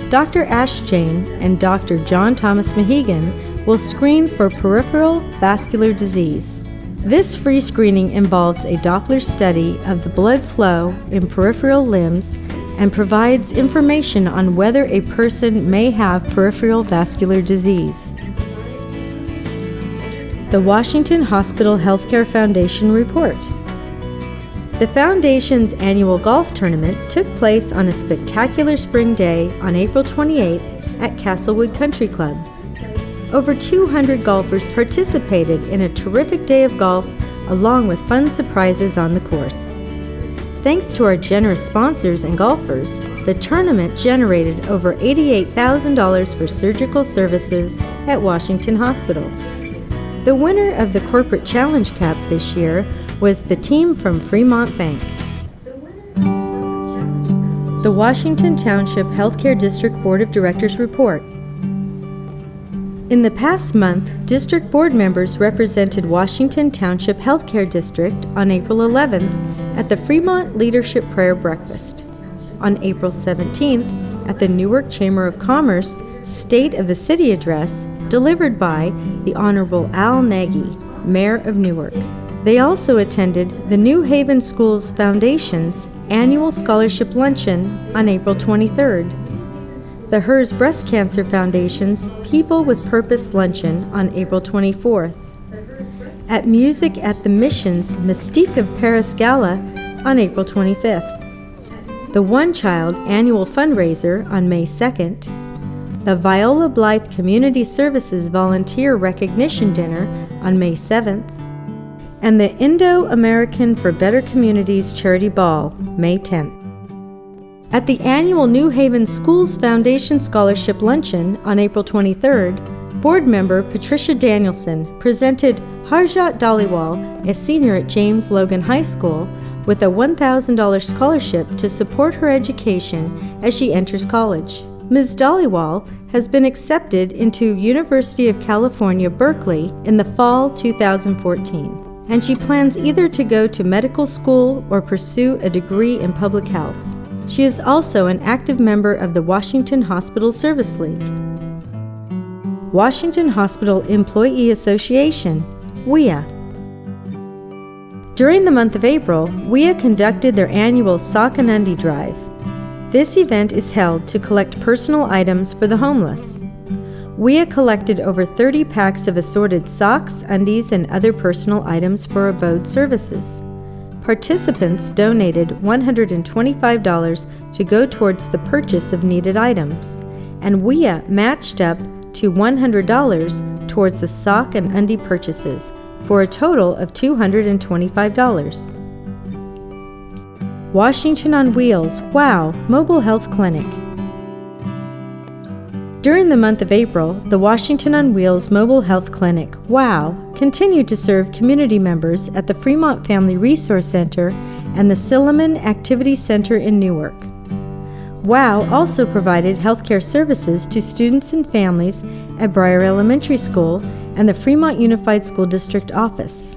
Dr. Ash Jain and Dr. John Thomas Mahegan will screen for peripheral vascular disease. This free screening involves a Doppler study of the blood flow in peripheral limbs and provides information on whether a person may have peripheral vascular disease. The Washington Hospital Healthcare Foundation Report. The Foundation's annual golf tournament took place on a spectacular spring day on April 28th at Castlewood Country Club. Over 200 golfers participated in a terrific day of golf, along with fun surprises on the course. Thanks to our generous sponsors and golfers, the tournament generated over $88,000 for surgical services at Washington Hospital. The winner of the Corporate Challenge Cup this year was the team from Fremont Bank. The Washington Township Healthcare District Board of Directors report. In the past month, district board members represented Washington Township Healthcare District on April 11th at the Fremont Leadership Prayer Breakfast. On April 17th, at the Newark Chamber of Commerce State of the City Address delivered by the Honorable Al Nagy, Mayor of Newark. They also attended the New Haven Schools Foundation's annual scholarship luncheon on April 23rd, the HERS Breast Cancer Foundation's People with Purpose luncheon on April 24th, at Music at the Mission's Mystique of Paris Gala on April 25th, the One Child annual fundraiser on May 2nd, the Viola Blythe Community Services Volunteer Recognition Dinner on May 7th, and the Indo-American for Better Communities Charity Ball, May 10th. At the annual New Haven Schools Foundation Scholarship Luncheon on April 23rd, board member Patricia Danielson presented Harjot Dhaliwal, a senior at James Logan High School, with a $1,000 scholarship to support her education as she enters college. Ms. Dhaliwal has been accepted into University of California, Berkeley in the fall 2014. And she plans either to go to medical school or pursue a degree in public health. She is also an active member of the Washington Hospital Service League. Washington Hospital Employee Association, WIA. During the month of April, WIA conducted their annual Sock and Undie Drive. This event is held to collect personal items for the homeless. WIA collected over 30 packs of assorted socks, undies, and other personal items for abode services. Participants donated $125 to go towards the purchase of needed items, and WIA matched up to $100 towards the sock and undie purchases, for a total of $225. Washington on Wheels, WOW, Mobile Health Clinic. During the month of April, the Washington on Wheels Mobile Health Clinic, WOW, continued to serve community members at the Fremont Family Resource Center and the Silliman Activity Center in Newark. WOW also provided healthcare services to students and families at Briar Elementary School and the Fremont Unified School District office.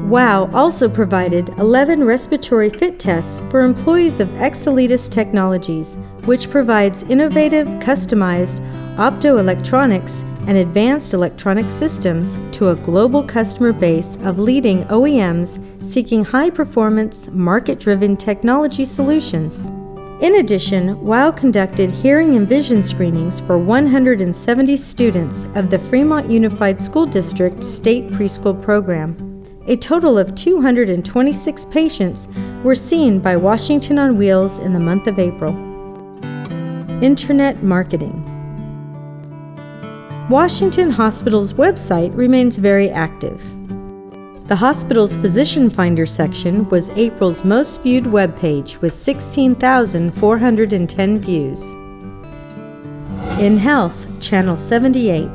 WOW also provided 11 respiratory fit tests for employees of Exelitis Technologies, which provides innovative, customized optoelectronics and advanced electronic systems to a global customer base of leading OEMs seeking high-performance, market-driven technology solutions. In addition, WOW conducted hearing and vision screenings for 170 students of the Fremont Unified School District State Preschool Program. A total of 226 patients were seen by Washington on Wheels in the month of April. Internet marketing. Washington Hospital's website remains very active. The hospital's Physician Finder section was April's most viewed webpage with 16,410 views. InHealth, Channel 78.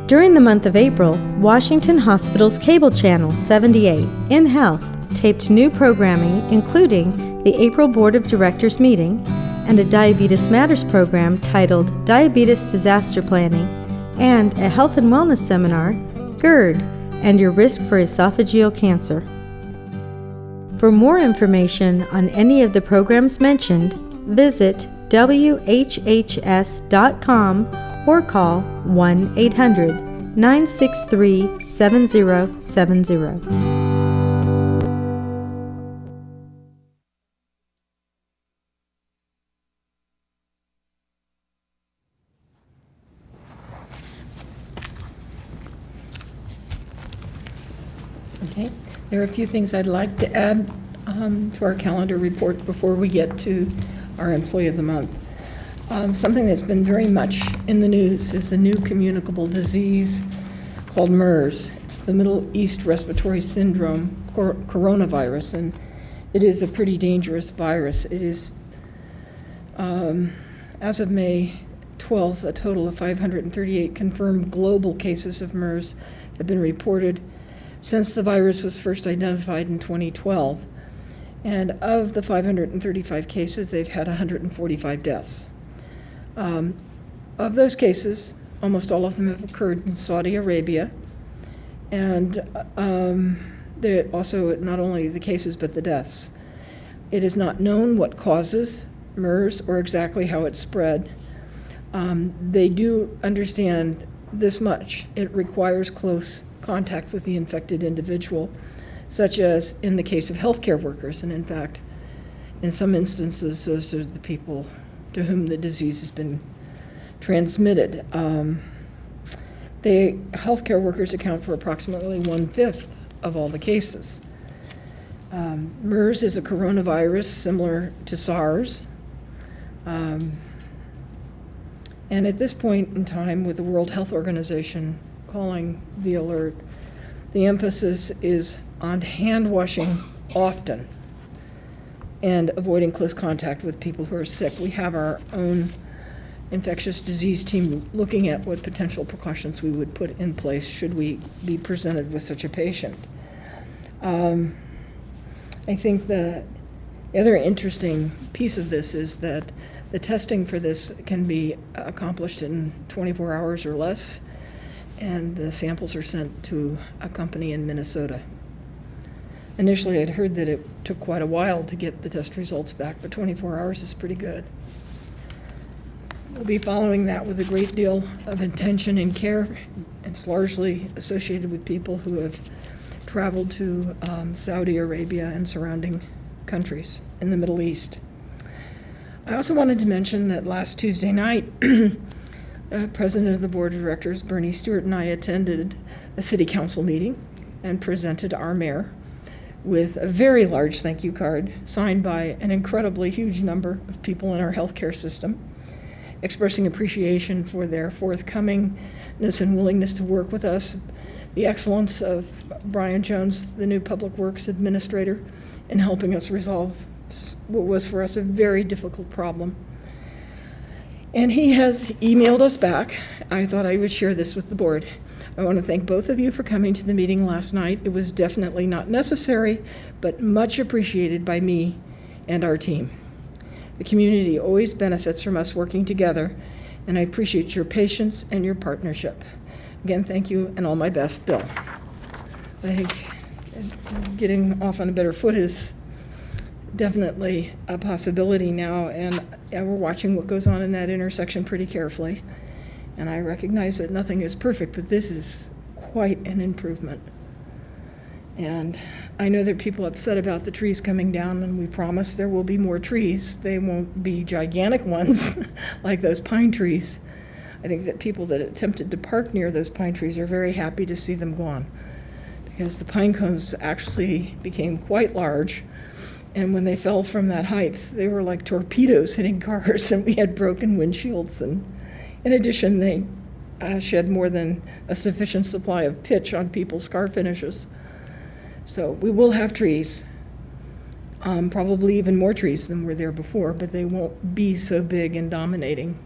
During the month of April, Washington Hospital's cable channel 78, InHealth, taped new programming including the April Board of Directors meeting and a Diabetes Matters program titled Diabetes Disaster Planning and a Health and Wellness seminar, GERD, and your risk for esophageal cancer. For more information on any of the programs mentioned, visit whhs.com or call 1-800-963-7070. Okay, there are a few things I'd like to add to our calendar report before we get to our Employee of the Month. Something that's been very much in the news is a new communicable disease called MERS. It's the Middle East Respiratory Syndrome coronavirus, and it is a pretty dangerous virus. It is, as of May 12th, a total of 538 confirmed global cases of MERS have been reported since the virus was first identified in 2012. And of the 535 cases, they've had 145 deaths. Of those cases, almost all of them have occurred in Saudi Arabia. And they're also not only the cases, but the deaths. It is not known what causes MERS or exactly how it spread. They do understand this much. It requires close contact with the infected individual, such as in the case of healthcare workers. And in fact, in some instances, those are the people to whom the disease has been transmitted. The healthcare workers account for approximately 1/5 of all the cases. MERS is a coronavirus similar to SARS. And at this point in time, with the World Health Organization calling the alert, the emphasis is on hand washing often and avoiding close contact with people who are sick. We have our own infectious disease team looking at what potential precautions we would put in place should we be presented with such a patient. I think the other interesting piece of this is that the testing for this can be accomplished in 24 hours or less, and the samples are sent to a company in Minnesota. Initially, I'd heard that it took quite a while to get the test results back, but 24 hours is pretty good. We'll be following that with a great deal of attention and care. It's largely associated with people who have traveled to Saudi Arabia and surrounding countries in the Middle East. I also wanted to mention that last Tuesday night, President of the Board of Directors, Bernie Stewart, and I attended a city council meeting and presented our mayor with a very large thank you card signed by an incredibly huge number of people in our healthcare system, expressing appreciation for their forthcomingness and willingness to work with us, the excellence of Brian Jones, the new Public Works Administrator, in helping us resolve what was for us a very difficult problem. And he has emailed us back. I thought I would share this with the board. I want to thank both of you for coming to the meeting last night. It was definitely not necessary, but much appreciated by me and our team. The community always benefits from us working together, and I appreciate your patience and your partnership. Again, thank you, and all my best, Bill. I think getting off on a better foot is definitely a possibility now, and we're watching what goes on in that intersection pretty carefully. And I recognize that nothing is perfect, but this is quite an improvement. And I know there are people upset about the trees coming down, and we promise there will be more trees. They won't be gigantic ones like those pine trees. I think that people that attempted to park near those pine trees are very happy to see them gone, because the pine cones actually became quite large, and when they fell from that height, they were like torpedoes hitting cars, and we had broken windshields. And in addition, they shed more than a sufficient supply of pitch on people's car finishes. So we will have trees, probably even more trees than were there before, but they won't be so big and dominating.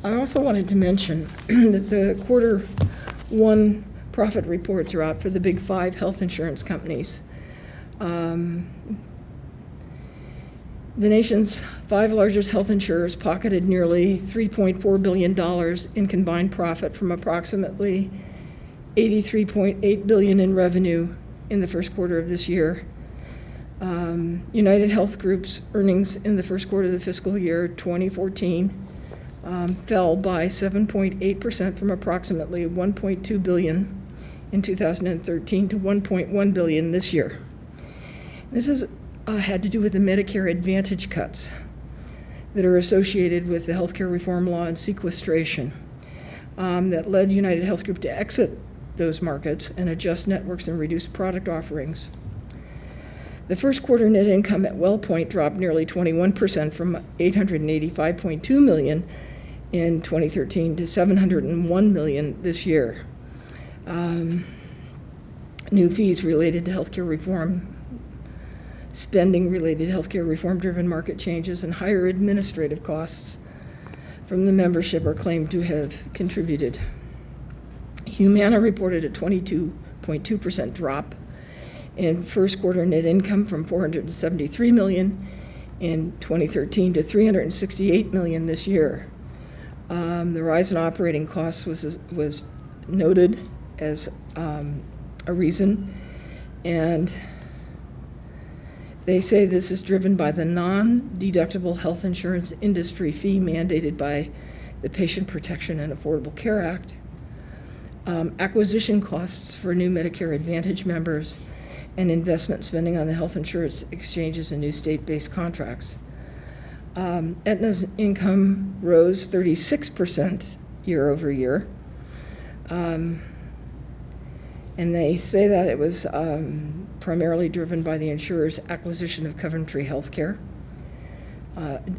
I also wanted to mention that the Q1 profit reports are out for the big 5 health insurance companies. The nation's 5 largest health insurers pocketed nearly $3.4 billion in combined profit from approximately $83.8 billion in revenue in the first quarter of this year. United Health Group's earnings in the first quarter of the fiscal year 2014 fell by 7.8% from approximately $1.2 billion in 2013 to $1.1 billion this year. This is had to do with the Medicare Advantage cuts that are associated with the healthcare reform law and sequestration that led United Health Group to exit those markets and adjust networks and reduce product offerings. The first quarter net income at WellPoint dropped nearly 21% from $885.2 million in 2013 to $701 million this year. New fees related to healthcare reform, spending related to healthcare reform-driven market changes, and higher administrative costs from the membership are claimed to have contributed. Humana reported a 22.2% drop in first quarter net income from $473 million in 2013 to $368 million this year. The rise in operating costs was noted as a reason, and they say this is driven by the non-deductible health insurance industry fee mandated by the Patient Protection and Affordable Care Act, acquisition costs for new Medicare Advantage members, and investment spending on the health insurance exchanges and new state-based contracts. Aetna's income rose 36% year over year. And they say that it was primarily driven by the insurer's acquisition of Coventry Healthcare,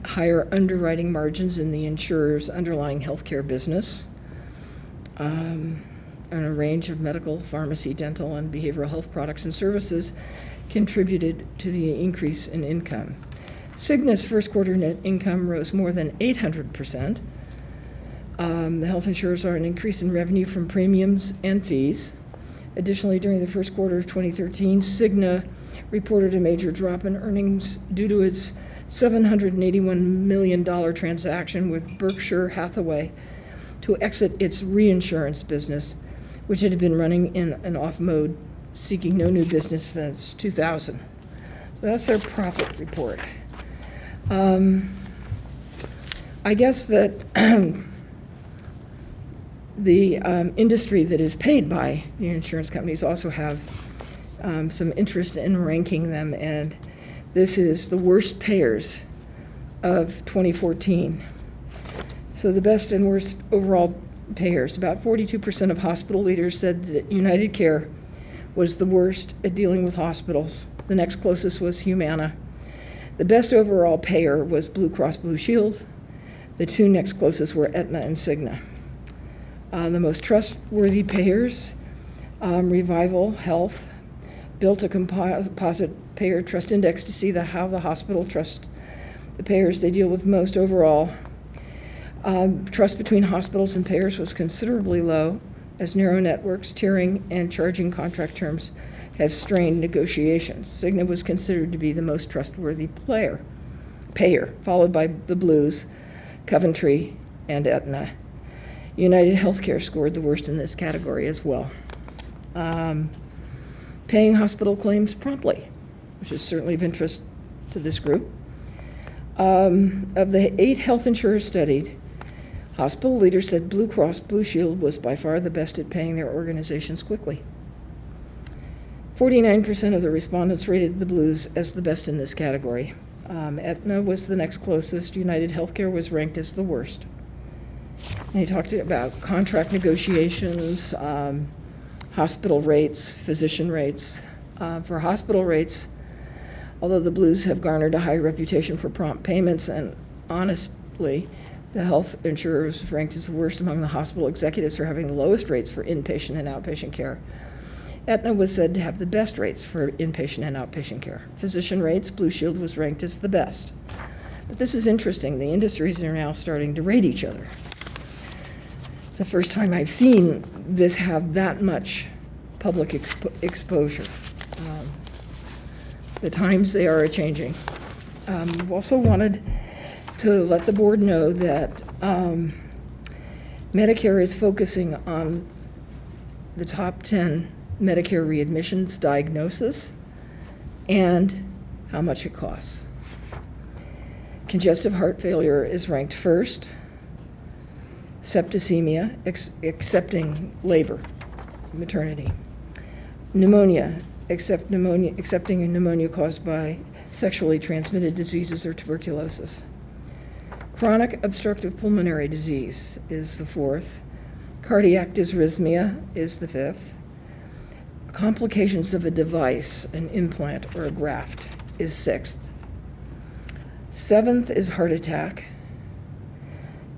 higher underwriting margins in the insurer's underlying healthcare business, and a range of medical, pharmacy, dental, and behavioral health products and services contributed to the increase in income. Cigna's first quarter net income rose more than 800%. The health insurers saw an increase in revenue from premiums and fees. Additionally, during the first quarter of 2013, Cigna reported a major drop in earnings due to its $781 million transaction with Berkshire Hathaway to exit its reinsurance business, which it had been running in an off mode, seeking no new business since 2000. So that's their profit report. I guess that the industry that is paid by the insurance companies also have some interest in ranking them, and this is the worst payers of 2014. So the best and worst overall payers. About 42% of hospital leaders said that United Care was the worst at dealing with hospitals. The next closest was Humana. The best overall payer was Blue Cross Blue Shield. The two next closest were Aetna and Cigna. The most trustworthy payers, Revival Health, built a composite payer trust index to see how the hospital trusts the payers they deal with most overall. Trust between hospitals and payers was considerably low, as narrow networks, tiering, and charging contract terms have strained negotiations. Cigna was considered to be the most trustworthy payer, followed by the Blues, Coventry, and Aetna. United Healthcare scored the worst in this category as well. Paying hospital claims promptly, which is certainly of interest to this group. Of the 8 health insurers studied, hospital leaders said Blue Cross Blue Shield was by far the best at paying their organizations quickly. 49% of the respondents rated the Blues as the best in this category. Aetna was the next closest. United Healthcare was ranked as the worst. And he talked about contract negotiations, hospital rates, physician rates. For hospital rates, although the Blues have garnered a high reputation for prompt payments, and honestly, the health insurers ranked as the worst among the hospital executives for having the lowest rates for inpatient and outpatient care. Aetna was said to have the best rates for inpatient and outpatient care. Physician rates, Blue Shield was ranked as the best. But this is interesting. The industries are now starting to rate each other. It's the first time I've seen this have that much public exposure. The times they are changing. We've also wanted to let the board know that Medicare is focusing on the top 10 Medicare readmissions, diagnosis, and how much it costs. Congestive heart failure is ranked first. Septicemia, accepting labor, maternity. Pneumonia, accepting a pneumonia caused by sexually transmitted diseases or tuberculosis. Chronic obstructive pulmonary disease is the fourth. Cardiac dysrhythmia is the fifth. Complications of a device, an implant or a graft, is sixth. Seventh is heart attack.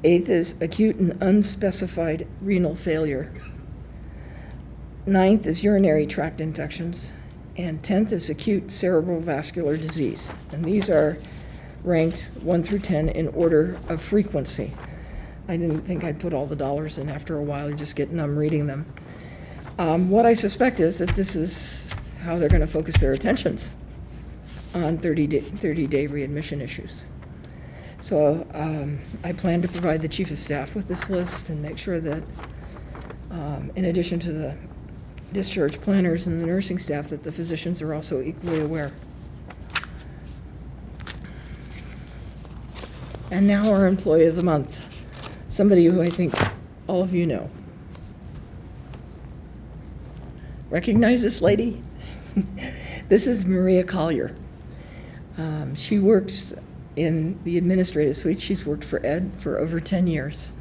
Eighth is acute and unspecified renal failure. Ninth is urinary tract infections. And 10th is acute cerebral vascular disease. And these are ranked 1 through 10 in order of frequency. I didn't think I'd put all the dollars in. After a while, you just get numb reading them. What I suspect is that this is how they're going to focus their attentions on 30-day readmission issues. So I plan to provide the Chief of Staff with this list and make sure that, in addition to the discharge planners and the nursing staff, that the physicians are also equally aware. And now our Employee of the Month, somebody who I think all of you know. Recognize this lady? This is Maria Collier. She works in the administrative suite. She's worked for Ed for over 10 years.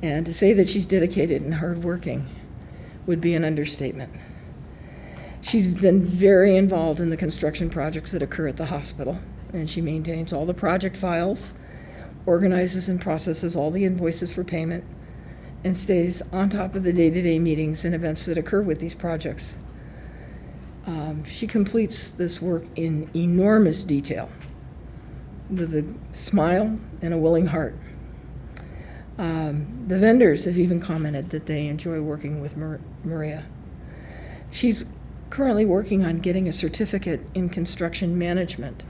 And to say that she's dedicated and hardworking would be an understatement. She's been very involved in the construction projects that occur at the hospital, and she maintains all the project files, organizes and processes all the invoices for payment, and stays on top of the day-to-day meetings and events that occur with these projects. She completes this work in enormous detail with a smile and a willing heart. The vendors have even commented that they enjoy working with Maria. She's currently working on getting a certificate in construction management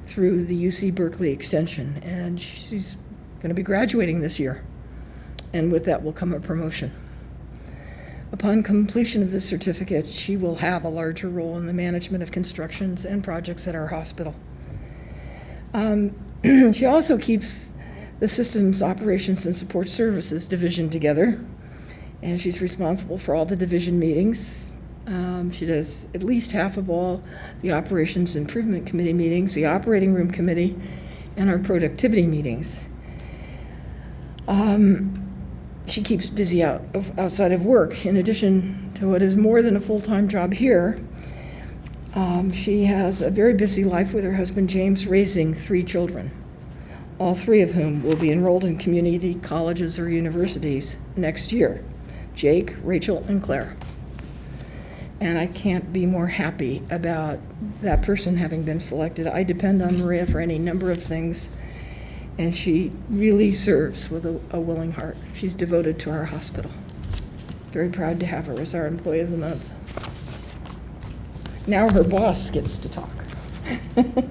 through the UC Berkeley Extension, and she's going to be graduating this year. And with that will come a promotion. Upon completion of this certificate, she will have a larger role in the management of constructions and projects at our hospital. She also keeps the Systems Operations and Support Services division together, and she's responsible for all the division meetings. She does at least half of all the Operations Improvement Committee meetings, the Operating Room Committee, and our productivity meetings. She keeps busy outside of work. In addition to what is more than a full-time job here, she has a very busy life with her husband James, raising 3 children, all 3 of whom will be enrolled in community colleges or universities next year: Jake, Rachel, and Claire. And I can't be more happy about that person having been selected. I depend on Maria for any number of things, and she really serves with a willing heart. She's devoted to our hospital. Very proud to have her as our Employee of the Month. Now her boss gets to talk. If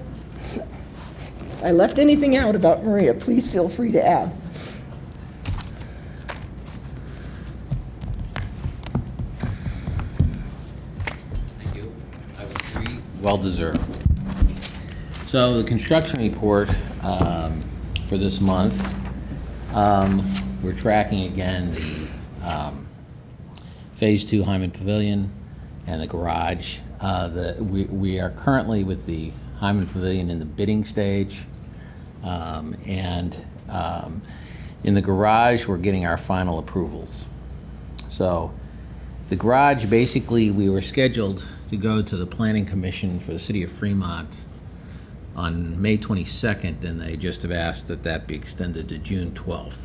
I left anything out about Maria, please feel free to add. Thank you. I would agree. Well deserved. So the construction report for this month, we're tracking again the Phase 2 Hyman Pavilion and the garage. We are currently with the Hyman Pavilion in the bidding stage. In the garage, we're getting our final approvals. So the garage, basically, we were scheduled to go to the Planning Commission for the City of Fremont on May 22nd, and they just have asked that that be extended to June 12th.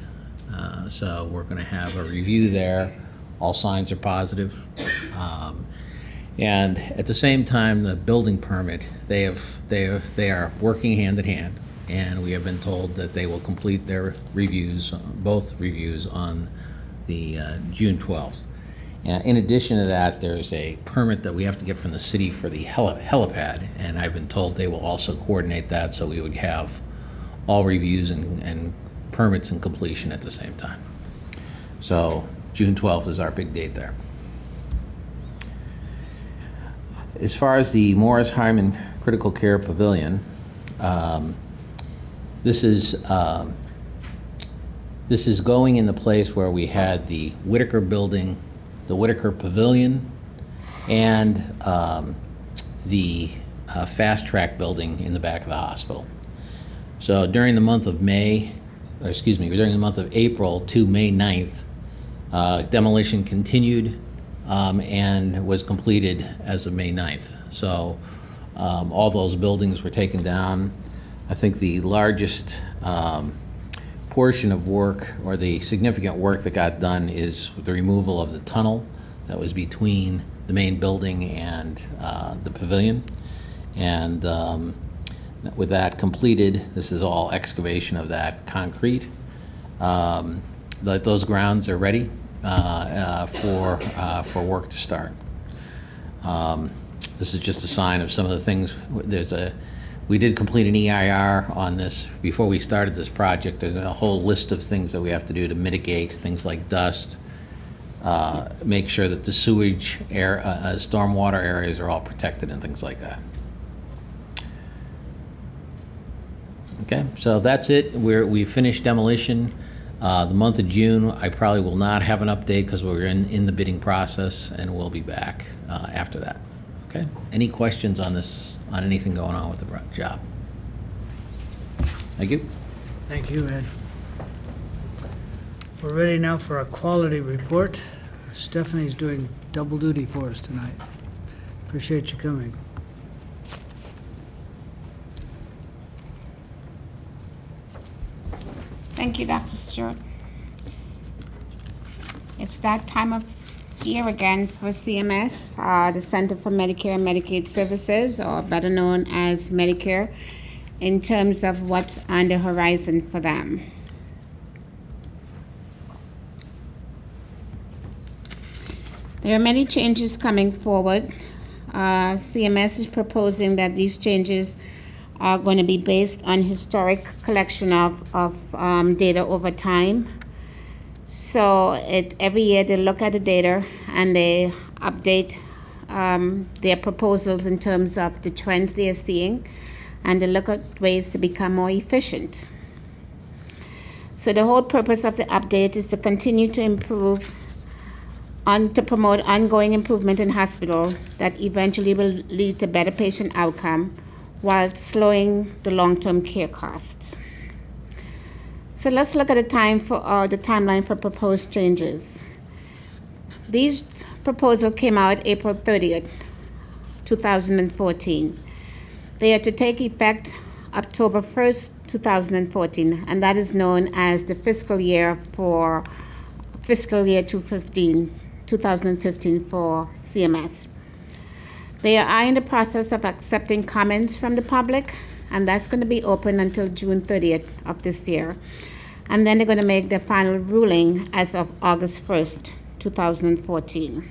So we're going to have a review there. All signs are positive. And at the same time, the building permit, they are working hand in hand, and we have been told that they will complete their reviews, both reviews, on the June 12th. In addition to that, there's a permit that we have to get from the city for the helipad, and I've been told they will also coordinate that, so we would have all reviews and permits and completion at the same time. So June 12th is our big date there. As far as the Morris Hyman Critical Care Pavilion, this is going in the place where we had the Whitaker building, the Whitaker Pavilion, and the Fast Track building in the back of the hospital. So during the month of during the month of April to May 9th, demolition continued and was completed as of May 9th. So all those buildings were taken down. I think the largest portion of work, or the significant work that got done, is the removal of the tunnel that was between the main building and the pavilion. And with that completed, this is all excavation of that concrete. Those grounds are ready for work to start. This is just a sign of some of the things. We did complete an EIR on this before we started this project. There's a whole list of things that we have to do to mitigate things like dust, make sure that the sewage, stormwater areas are all protected and things like that. Okay, so that's it. We finished demolition. The month of June, I probably will not have an update because we're in the bidding process, and we'll be back after that. Okay, any questions on this, on anything going on with the job? Thank you. Thank you, Ed. We're ready now for a quality report. Stephanie's doing double duty for us tonight. Appreciate you coming. Thank you, Dr. Stewart. It's that time of year again for CMS, the Center for Medicare and Medicaid Services, or better known as Medicare, in terms of what's on the horizon for them. There are many changes coming forward. CMS is proposing that these changes are going to be based on historic collection of data over time. So every year they look at the data and they update their proposals in terms of the trends they are seeing, and they look at ways to become more efficient. So the whole purpose of the update is to continue to improve to promote ongoing improvement in hospital that eventually will lead to better patient outcome while slowing the long-term care cost. So let's look at the timeline for proposed changes. These proposals came out April 30th, 2014. They are to take effect October 1st, 2014, and that is known as the fiscal year 2015 for CMS. They are in the process of accepting comments from the public, and that's going to be open until June 30th of this year. And then they're going to make their final ruling as of August 1st, 2014.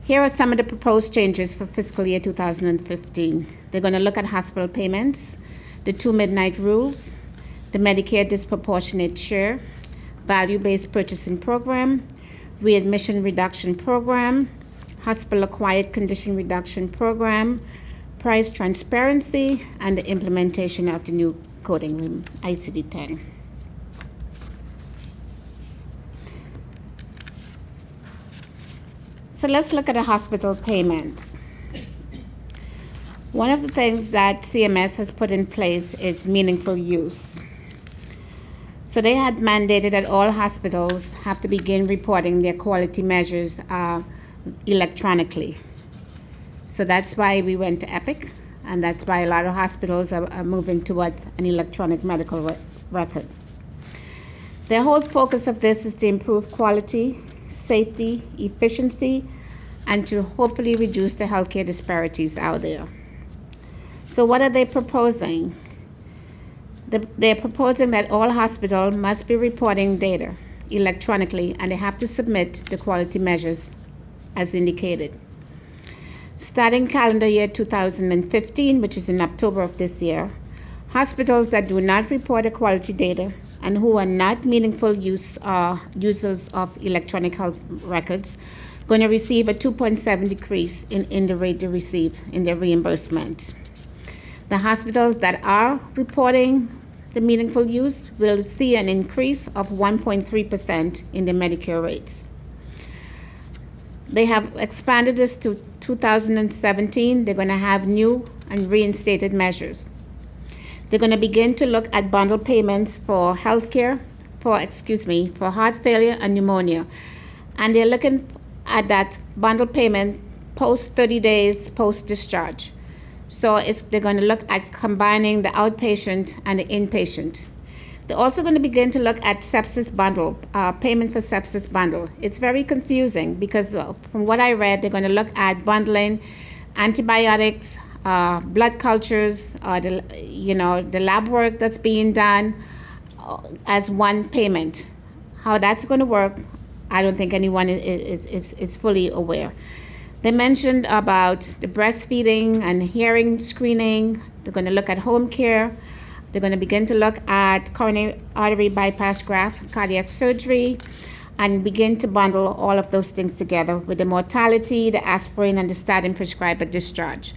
Here are some of the proposed changes for fiscal year 2015. They're going to look at hospital payments, the 2 midnight rules, the Medicare disproportionate share, value-based purchasing program, readmission reduction program, hospital acquired condition reduction program, price transparency, and the implementation of the new coding ICD-10. So let's look at the hospital payments. One of the things that CMS has put in place is meaningful use. So they had mandated that all hospitals have to begin reporting their quality measures electronically. So that's why we went to Epic, and that's why a lot of hospitals are moving towards an electronic medical record. The whole focus of this is to improve quality, safety, efficiency, and to hopefully reduce the healthcare disparities out there. So what are they proposing? They're proposing that all hospitals must be reporting data electronically, and they have to submit the quality measures as indicated. Starting calendar year 2015, which is in October of this year, hospitals that do not report the quality data and who are not meaningful users of electronic health records going to receive a 2.7 decrease in the rate they receive in their reimbursement. The hospitals that are reporting the meaningful use will see an increase of 1.3% in the Medicare rates. They have expanded this to 2017. They're going to have new and reinstated measures. They're going to begin to look at bundle payments for healthcare, for heart failure and pneumonia. And they're looking at that bundle payment post 30 days post-discharge. So they're going to look at combining the outpatient and the inpatient. They're also going to begin to look at sepsis bundle, payment for sepsis bundle. It's very confusing because from what I read, they're going to look at bundling antibiotics, blood cultures, the lab work that's being done as one payment. How that's going to work, I don't think anyone is fully aware. They mentioned about the breastfeeding and hearing screening. They're going to look at home care. They're going to begin to look at coronary artery bypass graft, cardiac surgery, and begin to bundle all of those things together with the mortality, the aspirin, and the statin prescribed at discharge.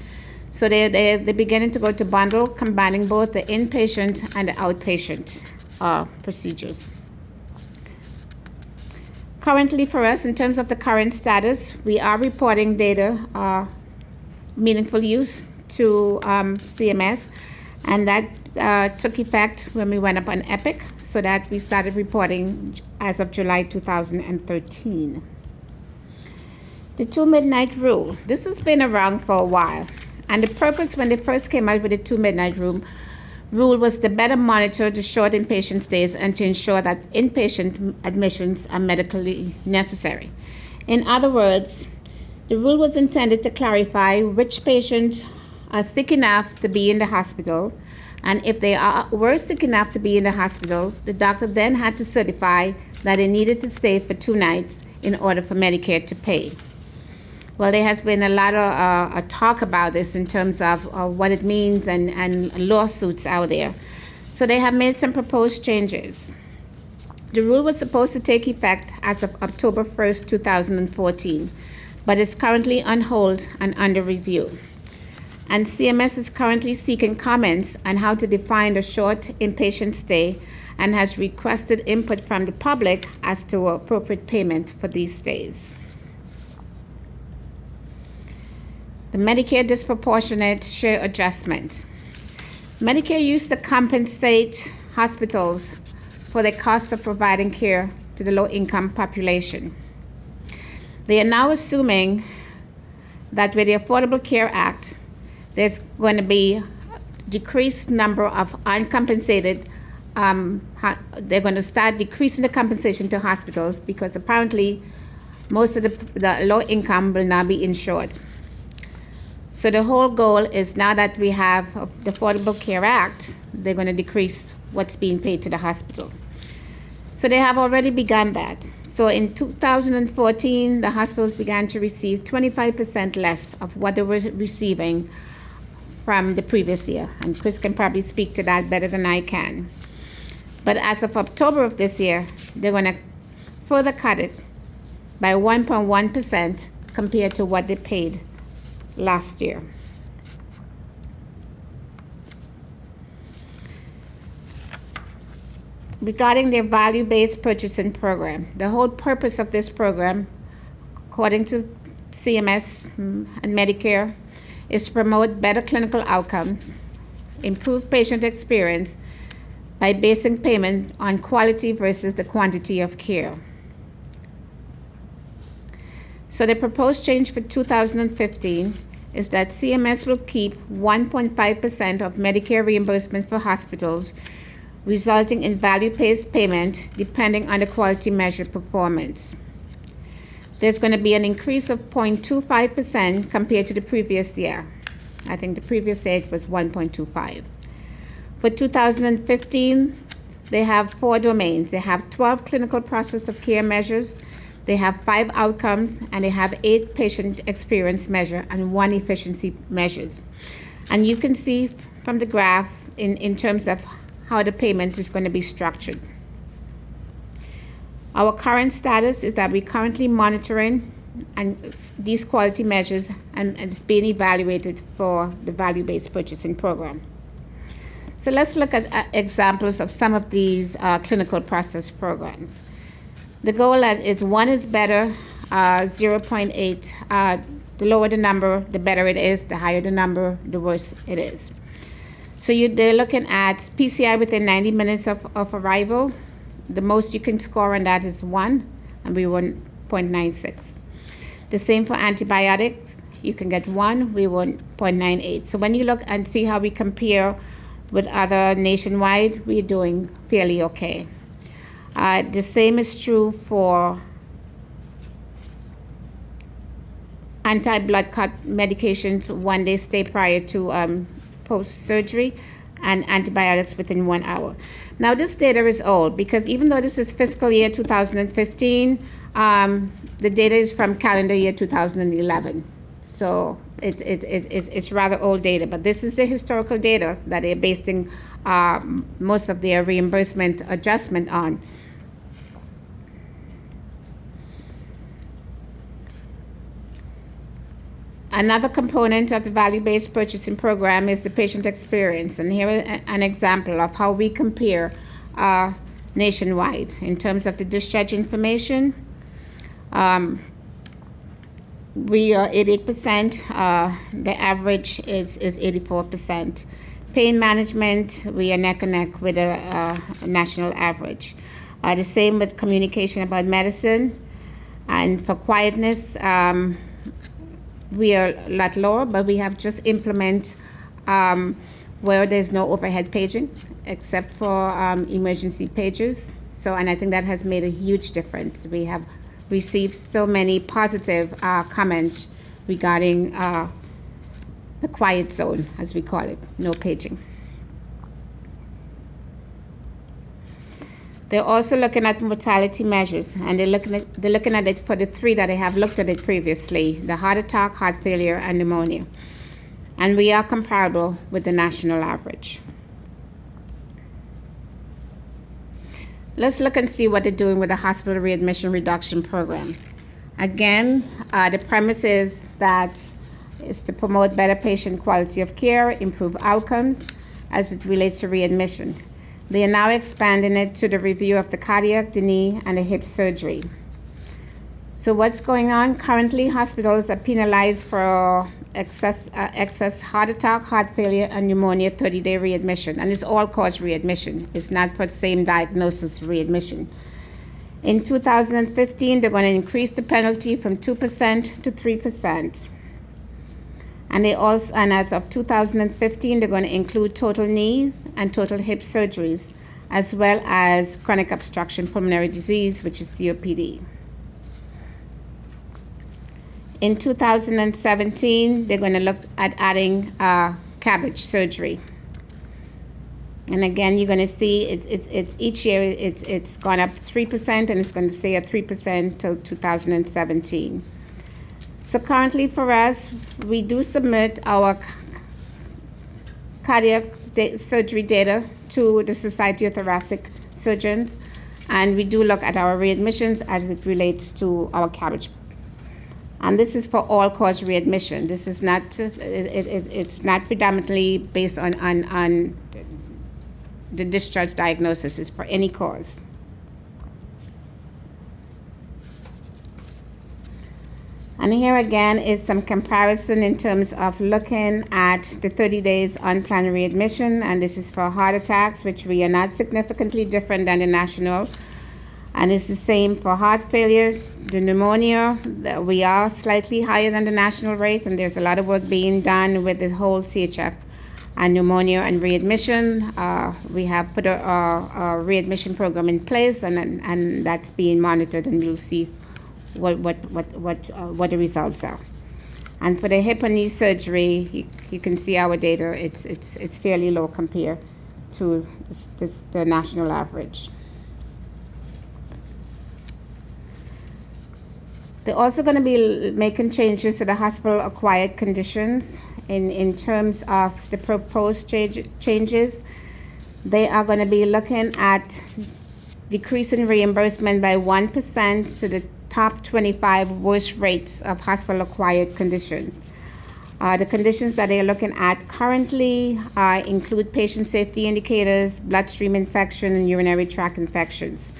So they're beginning to go to bundle, combining both the inpatient and the outpatient procedures. Currently for us, in terms of the current status, we are reporting data, meaningful use to CMS, and that took effect when we went up on Epic, so that we started reporting as of July 2013. The 2 midnight rule. This has been around for a while, and the purpose when they first came out with the 2 midnight rule was to better monitor the short inpatient stays and to ensure that inpatient admissions are medically necessary. In other words, the rule was intended to clarify which patients are sick enough to be in the hospital, and if they were sick enough to be in the hospital, the doctor then had to certify that they needed to stay for 2 nights in order for Medicare to pay. Well, there has been a lot of talk about this in terms of what it means and lawsuits out there. So they have made some proposed changes. The rule was supposed to take effect as of October 1st, 2014, but is currently on hold and under review. And CMS is currently seeking comments on how to define the short inpatient stay and has requested input from the public as to appropriate payment for these stays. The Medicare disproportionate share adjustment. Medicare used to compensate hospitals for the cost of providing care to the low-income population. They are now assuming that with the Affordable Care Act, there's going to be a decreased number of uncompensated, they're going to start decreasing the compensation to hospitals because apparently most of the low income will now be insured. So the whole goal is now that we have the Affordable Care Act, they're going to decrease what's being paid to the hospital. So they have already begun that. So in 2014, the hospitals began to receive 25% less of what they were receiving from the previous year. And Chris can probably speak to that better than I can. But as of October of this year, they're going to further cut it by 1.1% compared to what they paid last year. Regarding their value-based purchasing program, the whole purpose of this program, according to CMS and Medicare is to promote better clinical outcomes, improve patient experience by basing payment on quality versus the quantity of care. So the proposed change for 2015 is that CMS will keep 1.5% of Medicare reimbursement for hospitals, resulting in value-based payment depending on the quality measure performance. There's going to be an increase of 0.25% compared to the previous year. I think the previous year it was 1.25. For 2015, they have 4 domains. They have 12 clinical process of care measures, they have 5 outcomes, and they have 8 patient experience measure and 1 efficiency measures. And you can see from the graph in terms of how the payment is going to be structured. Our current status is that we're currently monitoring and these quality measures, and it's being evaluated for the value-based purchasing program. So let's look at examples of some of these clinical process programs. The goal is 1 is better, 0.8. The lower the number, the better it is. The higher the number, the worse it is. So they're looking at PCI within 90 minutes of arrival. The most you can score on that is 1, and we won 0.96. The same for antibiotics. You can get 1, we won 0.98. So when you look and see how we compare with other nationwide, we're doing fairly okay. The same is true for anti-blood clot medications when they stay prior to post-surgery, and antibiotics within 1 hour. Now this data is old because even though this is fiscal year 2015, the data is from calendar year 2011. So it's rather old data, but this is the historical data that they're basing most of their reimbursement adjustment on. Another component of the value-based purchasing program is the patient experience. And here is an example of how we compare nationwide in terms of the discharge information. We are 88%, the average is 84%. Pain management, we are neck and neck with a national average. The same with communication about medicine. And for quietness, we are a lot lower, but we have just implement where there's no overhead paging, except for emergency pages. So, and I think that has made a huge difference. We have received so many positive comments regarding the quiet zone, as we call it, no paging. They're also looking at mortality measures, and they're looking at it for the 3 that I have looked at it previously: the heart attack, heart failure, and pneumonia. And we are comparable with the national average. Let's look and see what they're doing with the hospital readmission reduction program. Again, the premise is that it's to promote better patient quality of care, improve outcomes as it relates to readmission. They are now expanding it to the review of the cardiac, the knee, and the hip surgery. So what's going on? Currently, hospitals are penalized for excess heart attack, heart failure, and pneumonia 30-day readmission. And it's all-cause readmission. It's not for the same diagnosis readmission. In 2015, they're going to increase the penalty from 2% to 3%. And as of 2015, they're going to include total knees and total hip surgeries, as well as chronic obstruction pulmonary disease, which is COPD. In 2017, they're going to look at adding CABG surgery. And again, you're going to see it's each year it's gone up 3%, and it's going to stay at 3% till 2017. So currently for us, we do submit our cardiac surgery data to the Society of Thoracic Surgeons, and we do look at our readmissions as it relates to our CABG. And this is for all-cause readmission. This is not, it's not predominantly based on the discharge diagnosis. It's for any cause. And here again is some comparison in terms of looking at the 30 days unplanned readmission, and this is for heart attacks, which we are not significantly different than the national. And it's the same for heart failure, the pneumonia. We are slightly higher than the national rate, and there's a lot of work being done with the whole CHF and pneumonia and readmission. We have put a readmission program in place, and that's being monitored, and we'll see what the results are. And for the hip and knee surgery, you can see our data. It's fairly low compared to the national average. They're also going to be making changes to the hospital-acquired conditions in terms of the proposed changes. They are going to be looking at decreasing reimbursement by 1% to the top 25 worst rates of hospital-acquired conditions. The conditions that they're looking at currently include patient safety indicators, bloodstream infection, and urinary tract infections.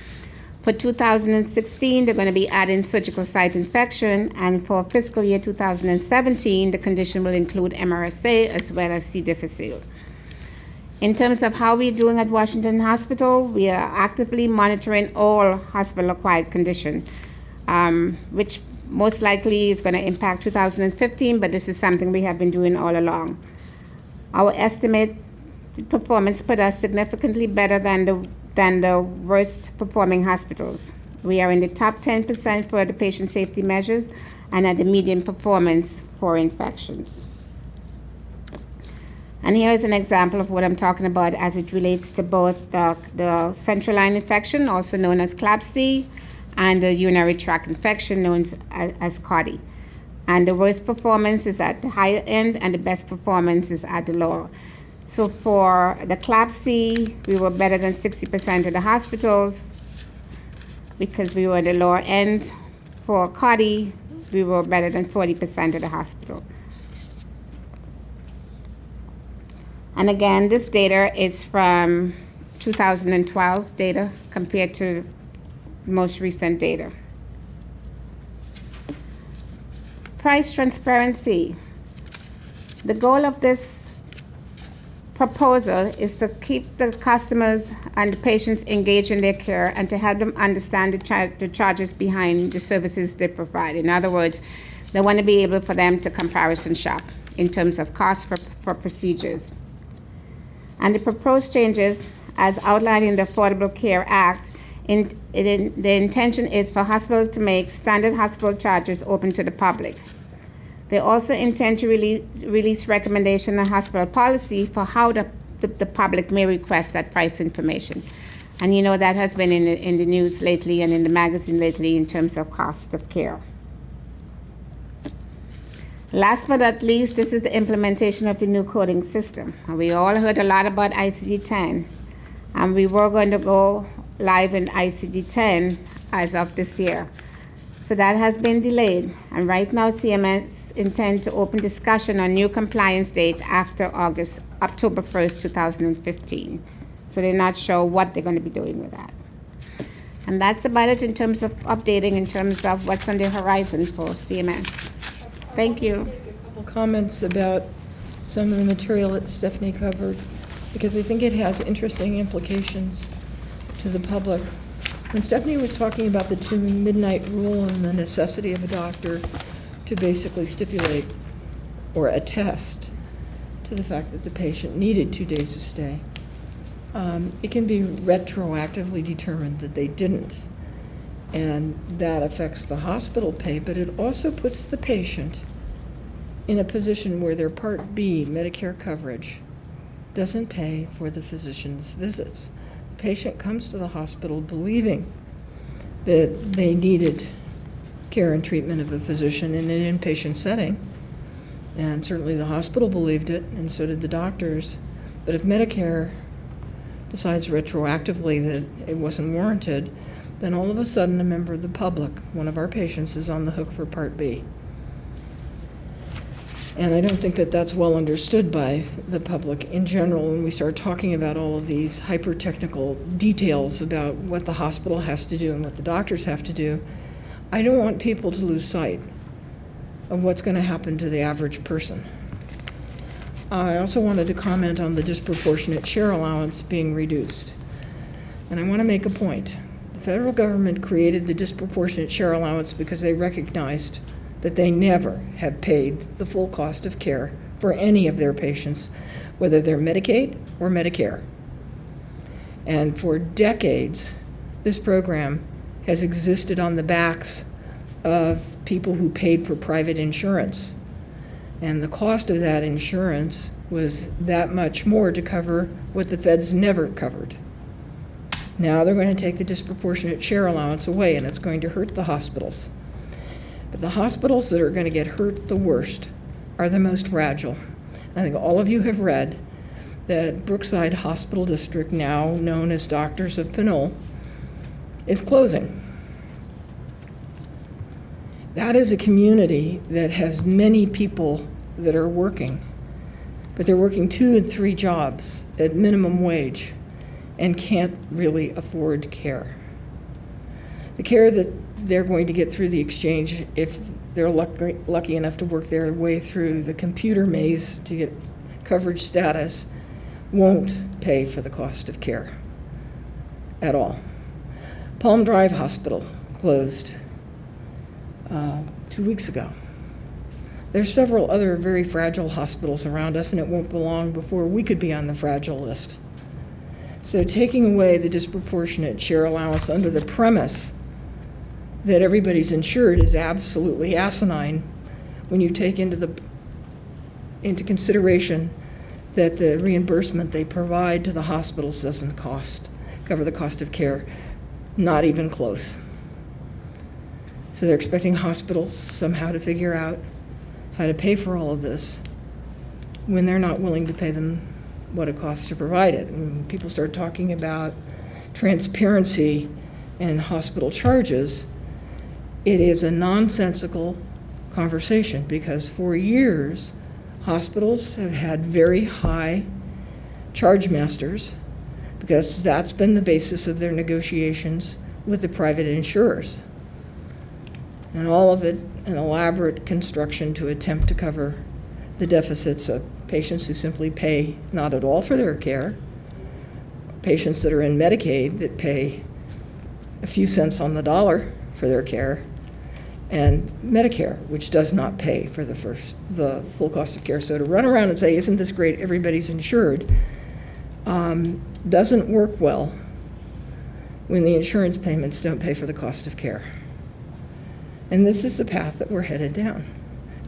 For 2016, they're going to be adding surgical site infection, and for fiscal year 2017, the condition will include MRSA as well as C. difficile. In terms of how we're doing at Washington Hospital, we are actively monitoring all hospital-acquired conditions, which most likely is going to impact 2015, but this is something we have been doing all along. Our estimate performance put us significantly better than the worst performing hospitals. We are in the top 10% for the patient safety measures and at the median performance for infections. And here is an example of what I'm talking about as it relates to both the central line infection, also known as CLABSI, and the urinary tract infection known as CODI. And the worst performance is at the higher end, and the best performance is at the lower. So for the CLABSI, we were better than 60% of the hospitals because we were at the lower end. For CODI, we were better than 40% of the hospital. And again, this data is from 2012 data compared to most recent data. Price transparency. The goal of this proposal is to keep the customers and the patients engaged in their care and to help them understand the charges behind the services they provide. In other words, they want to be able for them to comparison shop in terms of cost for procedures. And the proposed changes, as outlined in the Affordable Care Act, the intention is for hospitals to make standard hospital charges open to the public. They also intend to release recommendation on hospital policy for how the public may request that price information. And you know that has been in the news lately and in the magazine lately in terms of cost of care. Last but not least, this is the implementation of the new coding system. We all heard a lot about ICD-10, and we were going to go live in ICD-10 as of this year. So that has been delayed, and right now CMS intends to open discussion on new compliance date after October 1st, 2015. So they're not sure what they're going to be doing with that. And that's about it in terms of updating, in terms of what's on the horizon for CMS. Thank you. I'll make a couple comments about some of the material that Stephanie covered, because I think it has interesting implications to the public. When Stephanie was talking about the 2 midnight rule and the necessity of a doctor to basically stipulate or attest to the fact that the patient needed 2 days of stay, it can be retroactively determined that they didn't. And that affects the hospital pay, but it also puts the patient in a position where their Part B Medicare coverage doesn't pay for the physician's visits. The patient comes to the hospital believing that they needed care and treatment of a physician in an inpatient setting, and certainly the hospital believed it, and so did the doctors. But if Medicare decides retroactively that it wasn't warranted, then all of a sudden a member of the public, one of our patients, is on the hook for Part B. And I don't think that that's well understood by the public in general when we start talking about all of these hyper-technical details about what the hospital has to do and what the doctors have to do. I don't want people to lose sight of what's going to happen to the average person. I also wanted to comment on the disproportionate share allowance being reduced. And I want to make a point. The federal government created the disproportionate share allowance because they recognized that they never have paid the full cost of care for any of their patients, whether they're Medicaid or Medicare. And for decades, this program has existed on the backs of people who paid for private insurance. And the cost of that insurance was that much more to cover what the feds never covered. Now they're going to take the disproportionate share allowance away, and it's going to hurt the hospitals. But the hospitals that are going to get hurt the worst are the most fragile. I think all of you have read that Brookside Hospital District, now known as Doctors of Pinole, is closing. That is a community that has many people that are working, but they're working 2 and 3 jobs at minimum wage and can't really afford care. The care that they're going to get through the exchange, if they're lucky enough to work their way through the computer maze to get coverage status, won't pay for the cost of care at all. Palm Drive Hospital closed 2 weeks ago. There's several other very fragile hospitals around us, and it won't be long before we could be on the fragile list. So taking away the disproportionate share allowance under the premise that everybody's insured is absolutely asinine when you take into consideration that the reimbursement they provide to the hospitals doesn't cover the cost of care, not even close. So they're expecting hospitals somehow to figure out how to pay for all of this when they're not willing to pay them what it costs to provide it. And when people start talking about transparency and hospital charges, it is a nonsensical conversation because for years, hospitals have had very high charge masters because that's been the basis of their negotiations with the private insurers. And all of it an elaborate construction to attempt to cover the deficits of patients who simply pay not at all for their care, patients that are in Medicaid that pay a few cents on the dollar for their care, and Medicare, which does not pay for the full cost of care. So to run around and say, isn't this great, everybody's insured, doesn't work well when the insurance payments don't pay for the cost of care. And this is the path that we're headed down.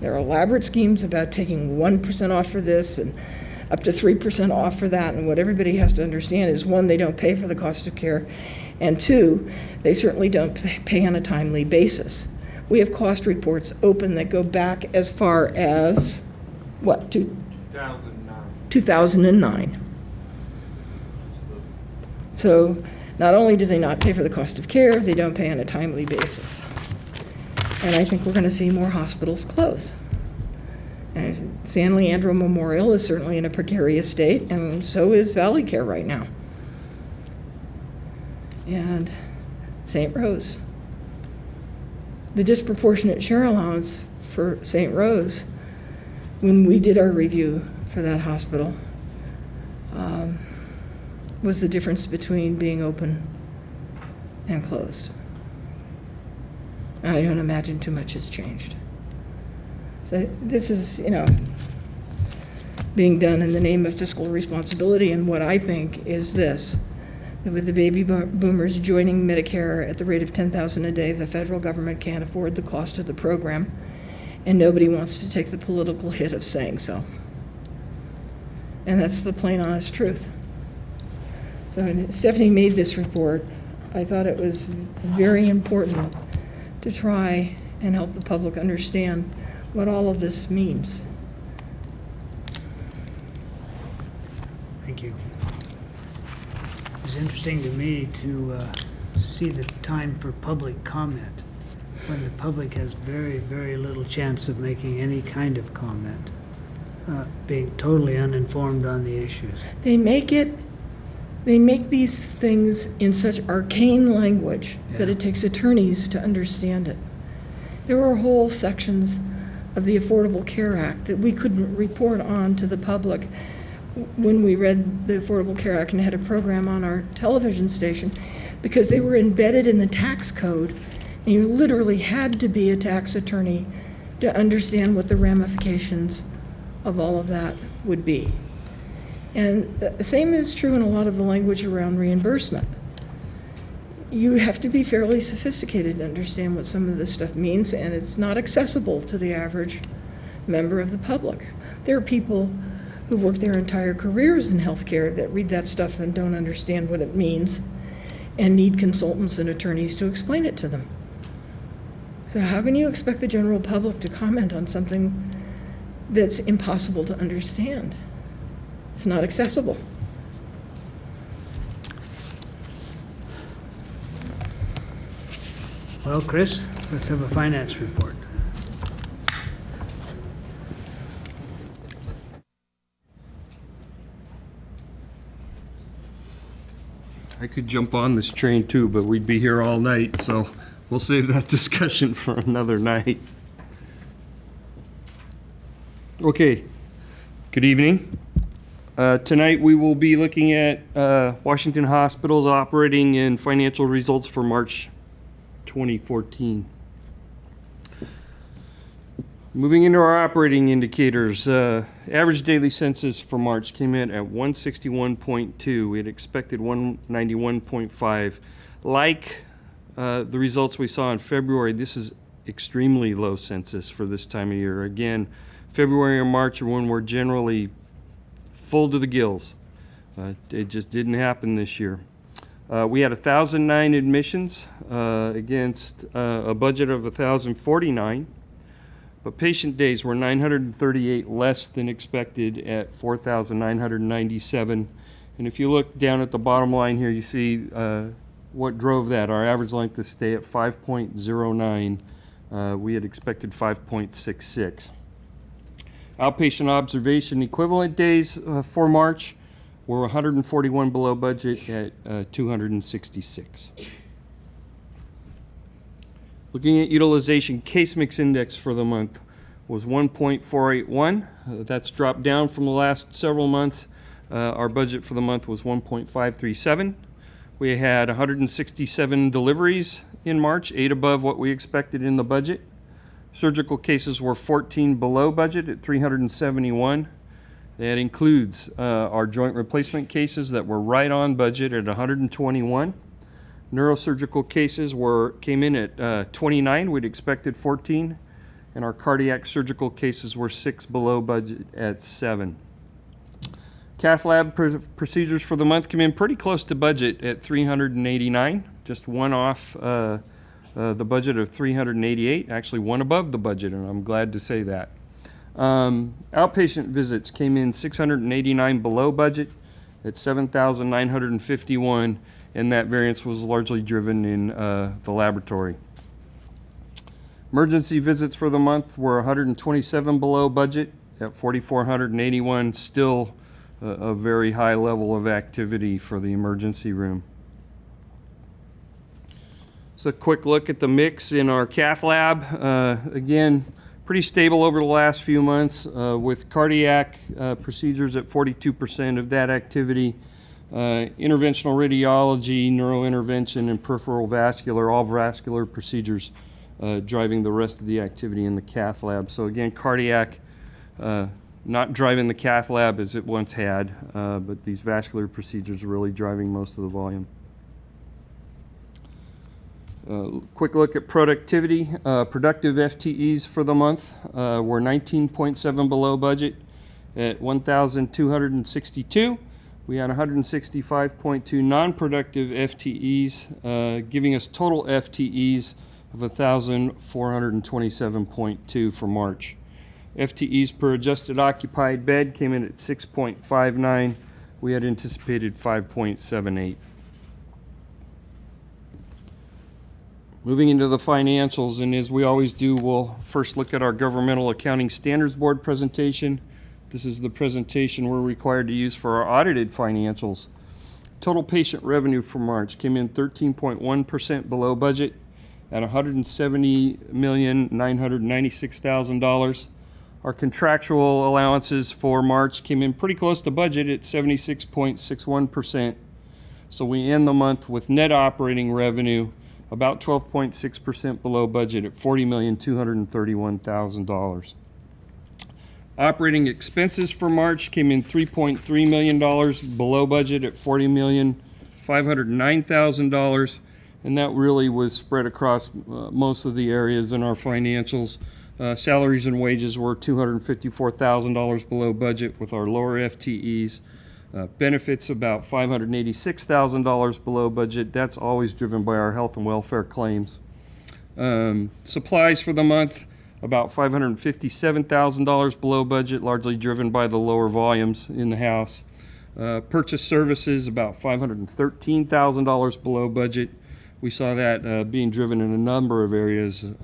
There are elaborate schemes about taking 1% off for this and up to 3% off for that, and what everybody has to understand is, 1, they don't pay for the cost of care, and 2, they certainly don't pay on a timely basis. We have cost reports open that go back as far as, what, 2009. So not only do they not pay for the cost of care, they don't pay on a timely basis. And I think we're going to see more hospitals close. And San Leandro Memorial is certainly in a precarious state, and so is Valley Care right now. And St. Rose. The disproportionate share allowance for St. Rose, when we did our review for that hospital, was the difference between being open and closed. I don't imagine too much has changed. So this is, being done in the name of fiscal responsibility, and what I think is this, that with the baby boomers joining Medicare at the rate of $10,000 a day, the federal government can't afford the cost of the program, and nobody wants to take the political hit of saying so. And that's the plain, honest truth. So when Stephanie made this report, I thought it was very important to try and help the public understand what all of this means. Thank you. It was interesting to me to see the time for public comment when the public has very, very little chance of making any kind of comment, being totally uninformed on the issues. They make these things in such arcane language that it takes attorneys to understand it. There are whole sections of the Affordable Care Act that we couldn't report on to the public when we read the Affordable Care Act and had a program on our television station, because they were embedded in the tax code, and you literally had to be a tax attorney to understand what the ramifications of all of that would be. And the same is true in a lot of the language around reimbursement. You have to be fairly sophisticated to understand what some of this stuff means, and it's not accessible to the average member of the public. There are people who work their entire careers in healthcare that read that stuff and don't understand what it means and need consultants and attorneys to explain it to them. So how can you expect the general public to comment on something that's impossible to understand? It's not accessible. Well, Chris, let's have a finance report. I could jump on this train too, but we'd be here all night, so we'll save that discussion for another night. Okay, good evening. Tonight we will be looking at Washington Hospital's operating and financial results for March 2014. Moving into our operating indicators, average daily census for March came in at 161.2. We had expected 191.5. Like the results we saw in February, this is extremely low census for this time of year. Again, February and March are when we're generally full to the gills. It just didn't happen this year. We had 1,009 admissions against a budget of 1,049. But patient days were 938 less than expected at 4,997. And if you look down at the bottom line here, you see what drove that. Our average length of stay at 5.09. We had expected 5.66. Outpatient observation equivalent days for March were 141 below budget at 266. Looking at utilization, case mix index for the month was 1.481. That's dropped down from the last several months. Our budget for the month was 1.537. We had 167 deliveries in March, 8 above what we expected in the budget. Surgical cases were 14 below budget at 371. That includes our joint replacement cases that were right on budget at 121. Neurosurgical cases came in at 29. We'd expected 14. And our cardiac surgical cases were 6 below budget at 7. Cath lab procedures for the month came in pretty close to budget at 389, just one off the budget of 388, actually one above the budget, and I'm glad to say that. Outpatient visits came in 689 below budget at 7,951, and that variance was largely driven in the laboratory. Emergency visits for the month were 127 below budget at 4,481, still a very high level of activity for the emergency room. So a quick look at the mix in our cath lab. Again, pretty stable over the last few months with cardiac procedures at 42% of that activity. Interventional radiology, neurointervention, and peripheral vascular, all vascular procedures driving the rest of the activity in the cath lab. So again, cardiac not driving the cath lab as it once had, but these vascular procedures are really driving most of the volume. Quick look at productivity. Productive FTEs for the month were 19.7 below budget at 1,262. We had 165.2 non-productive FTEs, giving us total FTEs of 1,427.2 for March. FTEs per adjusted occupied bed came in at 6.59. We had anticipated 5.78. Moving into the financials, and as we always do, we'll first look at our Governmental Accounting Standards Board presentation. This is the presentation we're required to use for our audited financials. Total patient revenue for March came in 13.1% below budget at $170,996,000. Our contractual allowances for March came in pretty close to budget at 76.61%. So we end the month with net operating revenue about 12.6% below budget at $40,231,000. Operating expenses for March came in $3.3 million below budget at $40,509,000, and that really was spread across most of the areas in our financials. Salaries and wages were $254,000 below budget with our lower FTEs. Benefits about $586,000 below budget. That's always driven by our health and welfare claims. Supplies for the month, about $557,000 below budget, largely driven by the lower volumes in the house. Purchase services, about $513,000 below budget. We saw that being driven in a number of areas,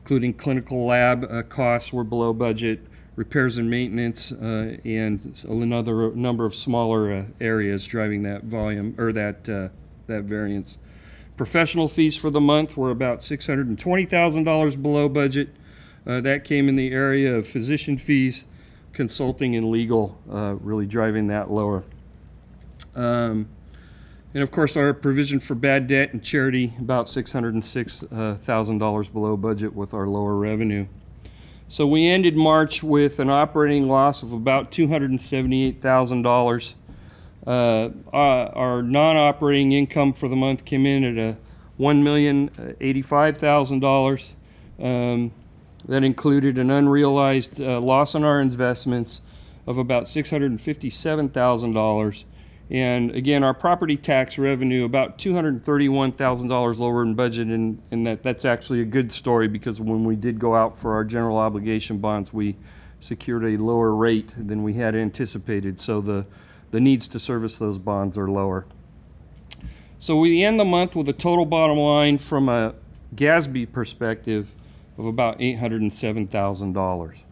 including clinical lab costs were below budget, repairs and maintenance, and another number of smaller areas driving that volume or that variance. Professional fees for the month were about $620,000 below budget. That came in the area of physician fees, consulting, and legal, really driving that lower. And of course, our provision for bad debt and charity, about $606,000 below budget with our lower revenue. So we ended March with an operating loss of about $278,000. Our non-operating income for the month came in at $1,085,000. That included an unrealized loss on our investments of about $657,000. And again, our property tax revenue, about $231,000 lower than budget, and that's actually a good story because when we did go out for our general obligation bonds, we secured a lower rate than we had anticipated, so the needs to service those bonds are lower. So we end the month with a total bottom line from a GASB perspective of about $807,000.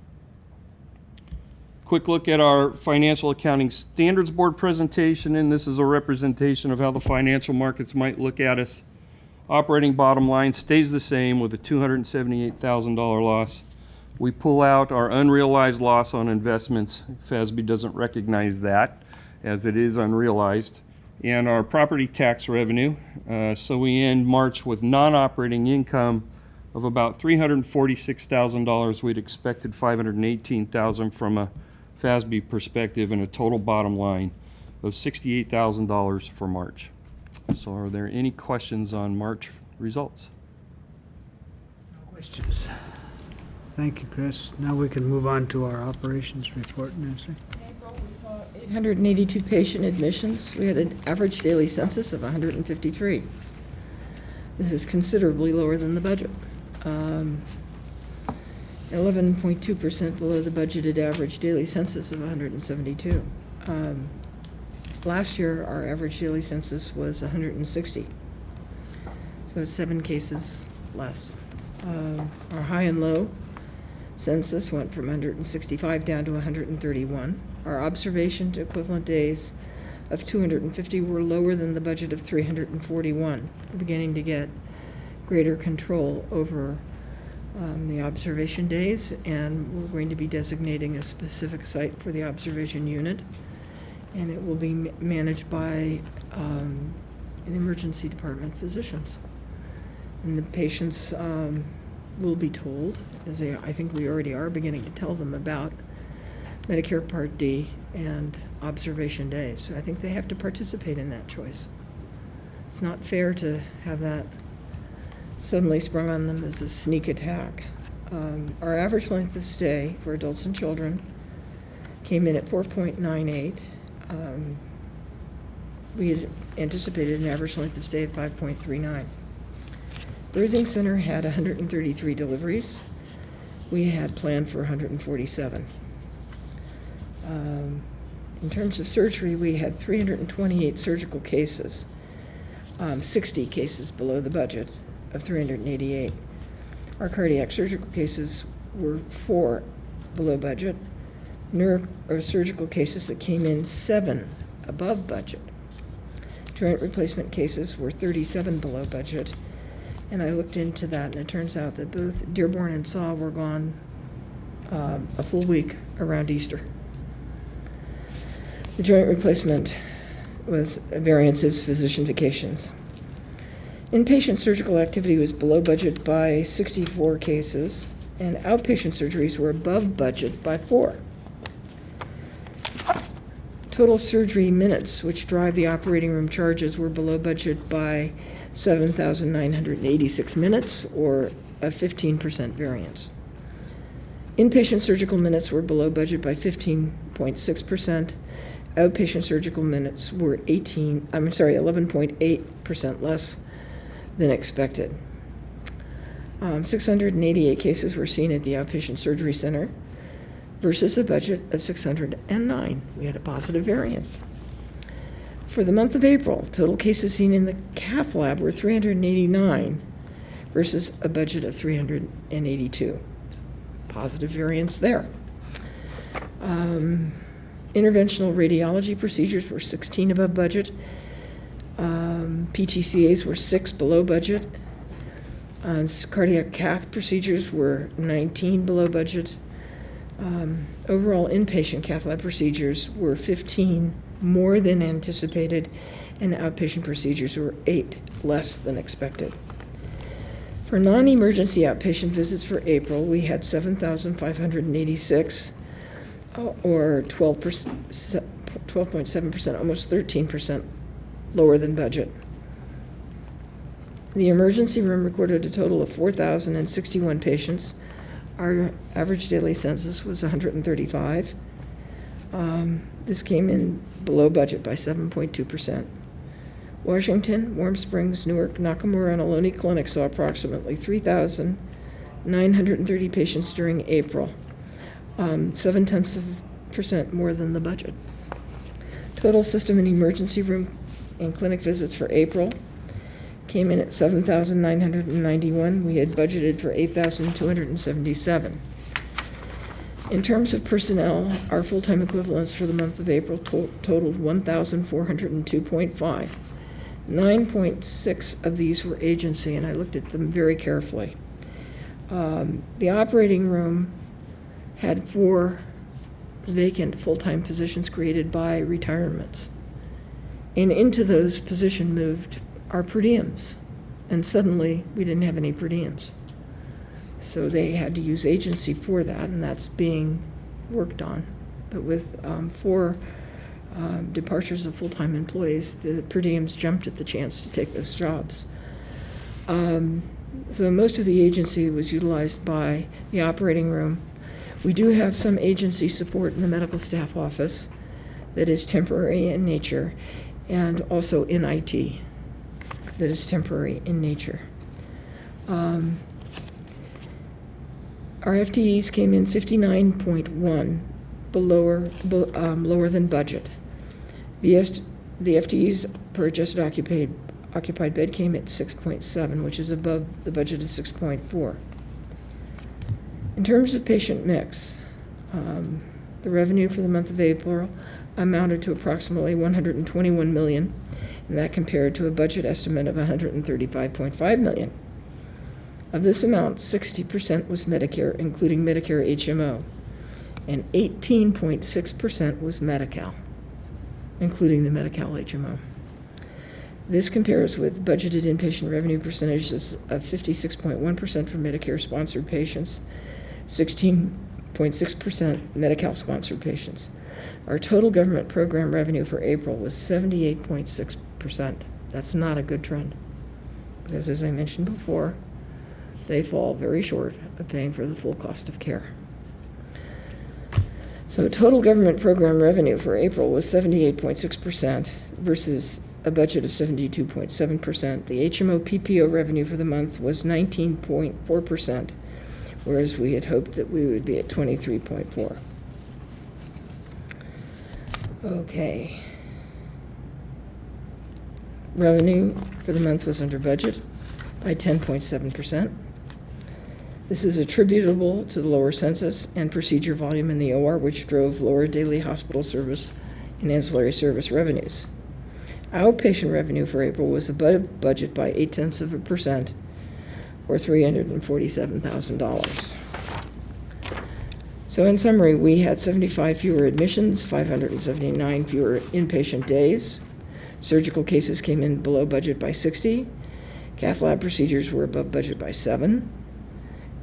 Quick look at our Financial Accounting Standards Board presentation, and this is a representation of how the financial markets might look at us. Operating bottom line stays the same with a $278,000 loss. We pull out our unrealized loss on investments. FASB doesn't recognize that as it is unrealized. And our property tax revenue. So we end March with non-operating income of about $346,000. We'd expected $518,000 from a FASB perspective, and a total bottom line of $68,000 for March. So are there any questions on March results? No questions. Thank you, Chris. Now we can move on to our operations report, Nancy. April, we saw 882 patient admissions. We had an average daily census of 153. This is considerably lower than the budget. 11.2% below the budgeted average daily census of 172. Last year, our average daily census was 160. So it's 7 cases less. Our high and low census went from 165 down to 131. Our observation to equivalent days of 250 were lower than the budget of 341. We're beginning to get greater control over the observation days, and we're going to be designating a specific site for the observation unit, and it will be managed by an emergency department physicians. And the patients will be told, as I think we already are beginning to tell them about Medicare Part D and observation days. So I think they have to participate in that choice. It's not fair to have that suddenly sprung on them as a sneak attack. Our average length of stay for adults and children came in at 4.98. We had anticipated an average length of stay of 5.39. Birthing Center had 133 deliveries. We had planned for 147. In terms of surgery, we had 328 surgical cases, 60 cases below the budget of 388. Our cardiac surgical cases were 4 below budget. Neurosurgical cases that came in 7 above budget. Joint replacement cases were 37 below budget, And I looked into that, and it turns out that both Dearborn and Saw were gone a full week around Easter. The joint replacement was variances, physician vacations. Inpatient surgical activity was below budget by 64 cases, and outpatient surgeries were above budget by 4. Total surgery minutes, which drive the operating room charges, were below budget by 7,986 minutes, or a 15% variance. Inpatient surgical minutes were below budget by 15.6%. Outpatient surgical minutes were 11.8% less than expected. 688 cases were seen at the outpatient surgery center versus a budget of 609. We had a positive variance. For the month of April, total cases seen in the cath lab were 389 versus a budget of 382. Positive variance there. Interventional radiology procedures were 16 above budget. PTCAs were 6 below budget. Cardiac cath procedures were 19 below budget. Overall inpatient cath lab procedures were 15 more than anticipated, and outpatient procedures were 8 less than expected. For non-emergency outpatient visits for April, we had 7,586, or 12.7%, almost 13% lower than budget. The emergency room recorded a total of 4,061 patients. Our average daily census was 135. This came in below budget by 7.2%. Washington, Warm Springs, Newark, Nakamura, and Ohlone Clinic saw approximately 3,930 patients during April, 0.7% more than the budget. Total system and emergency room and clinic visits for April came in at 7,991. We had budgeted for 8,277. In terms of personnel, our full-time equivalents for the month of April totaled 1,402.5. 9.6 of these were agency, and I looked at them very carefully. The operating room had 4 vacant full-time positions created by retirements. And into those positions moved our per diems. And suddenly, we didn't have any per diems. So they had to use agency for that, and that's being worked on. But with 4 departures of full-time employees, the per diems jumped at the chance to take those jobs. So most of the agency was utilized by the operating room. We do have some agency support in the medical staff office that is temporary in nature, and also in IT that is temporary in nature. Our FTEs came in 59.1 lower than budget. The FTEs per adjusted occupied bed came at 6.7, which is above the budget of 6.4. In terms of patient mix, the revenue for the month of April amounted to approximately $121 million, and that compared to a budget estimate of $135.5 million. Of this amount, 60% was Medicare, including Medicare HMO, and 18.6% was Medi-Cal, including the Medi-Cal HMO. This compares with budgeted inpatient revenue percentages of 56.1% for Medicare-sponsored patients, 16.6% Medi-Cal sponsored patients. Our total government program revenue for April was 78.6%. That's not a good trend, because as I mentioned before, they fall very short of paying for the full cost of care. So total government program revenue for April was 78.6% versus a budget of 72.7%. The HMO PPO revenue for the month was 19.4%, whereas we had hoped that we would be at 23.4%. Okay. Revenue for the month was under budget by 10.7%. This is attributable to the lower census and procedure volume in the OR, which drove lower daily hospital service and ancillary service revenues. Outpatient revenue for April was above budget by 0.8%, or $347,000. So in summary, we had 75 fewer admissions, 579 fewer inpatient days. Surgical cases came in below budget by 60. Cath lab procedures were above budget by 7.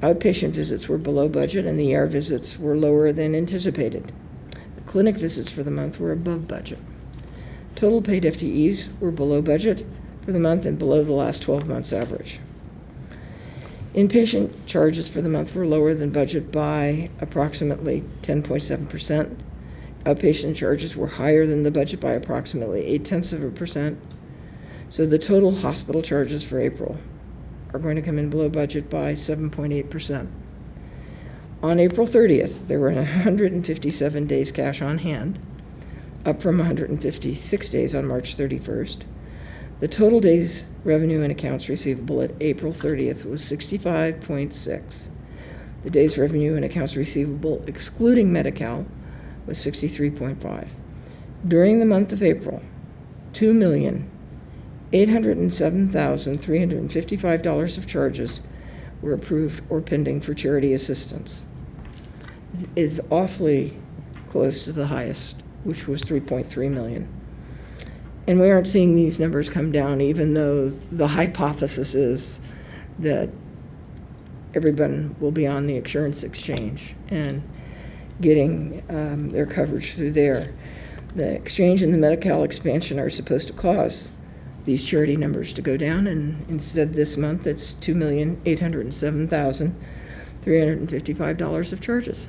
Outpatient visits were below budget, and the ER visits were lower than anticipated. The clinic visits for the month were above budget. Total paid FTEs were below budget for the month and below the last 12 months average. Inpatient charges for the month were lower than budget by approximately 10.7%. Outpatient charges were higher than the budget by approximately 0.8%. So the total hospital charges for April are going to come in below budget by 7.8%. On April 30th, there were 157 days cash on hand, up from 156 days on March 31st. The total days revenue and accounts receivable at April 30th was 65.6. The days revenue and accounts receivable excluding Medi-Cal was 63.5. During the month of April, $2,807,355 of charges were approved or pending for charity assistance. Is awfully close to the highest, which was $3.3 million. And we aren't seeing these numbers come down, even though the hypothesis is that everyone will be on the insurance exchange and getting their coverage through there. The exchange and the Medi-Cal expansion are supposed to cause these charity numbers to go down, and instead this month it's $2,807,355 of charges.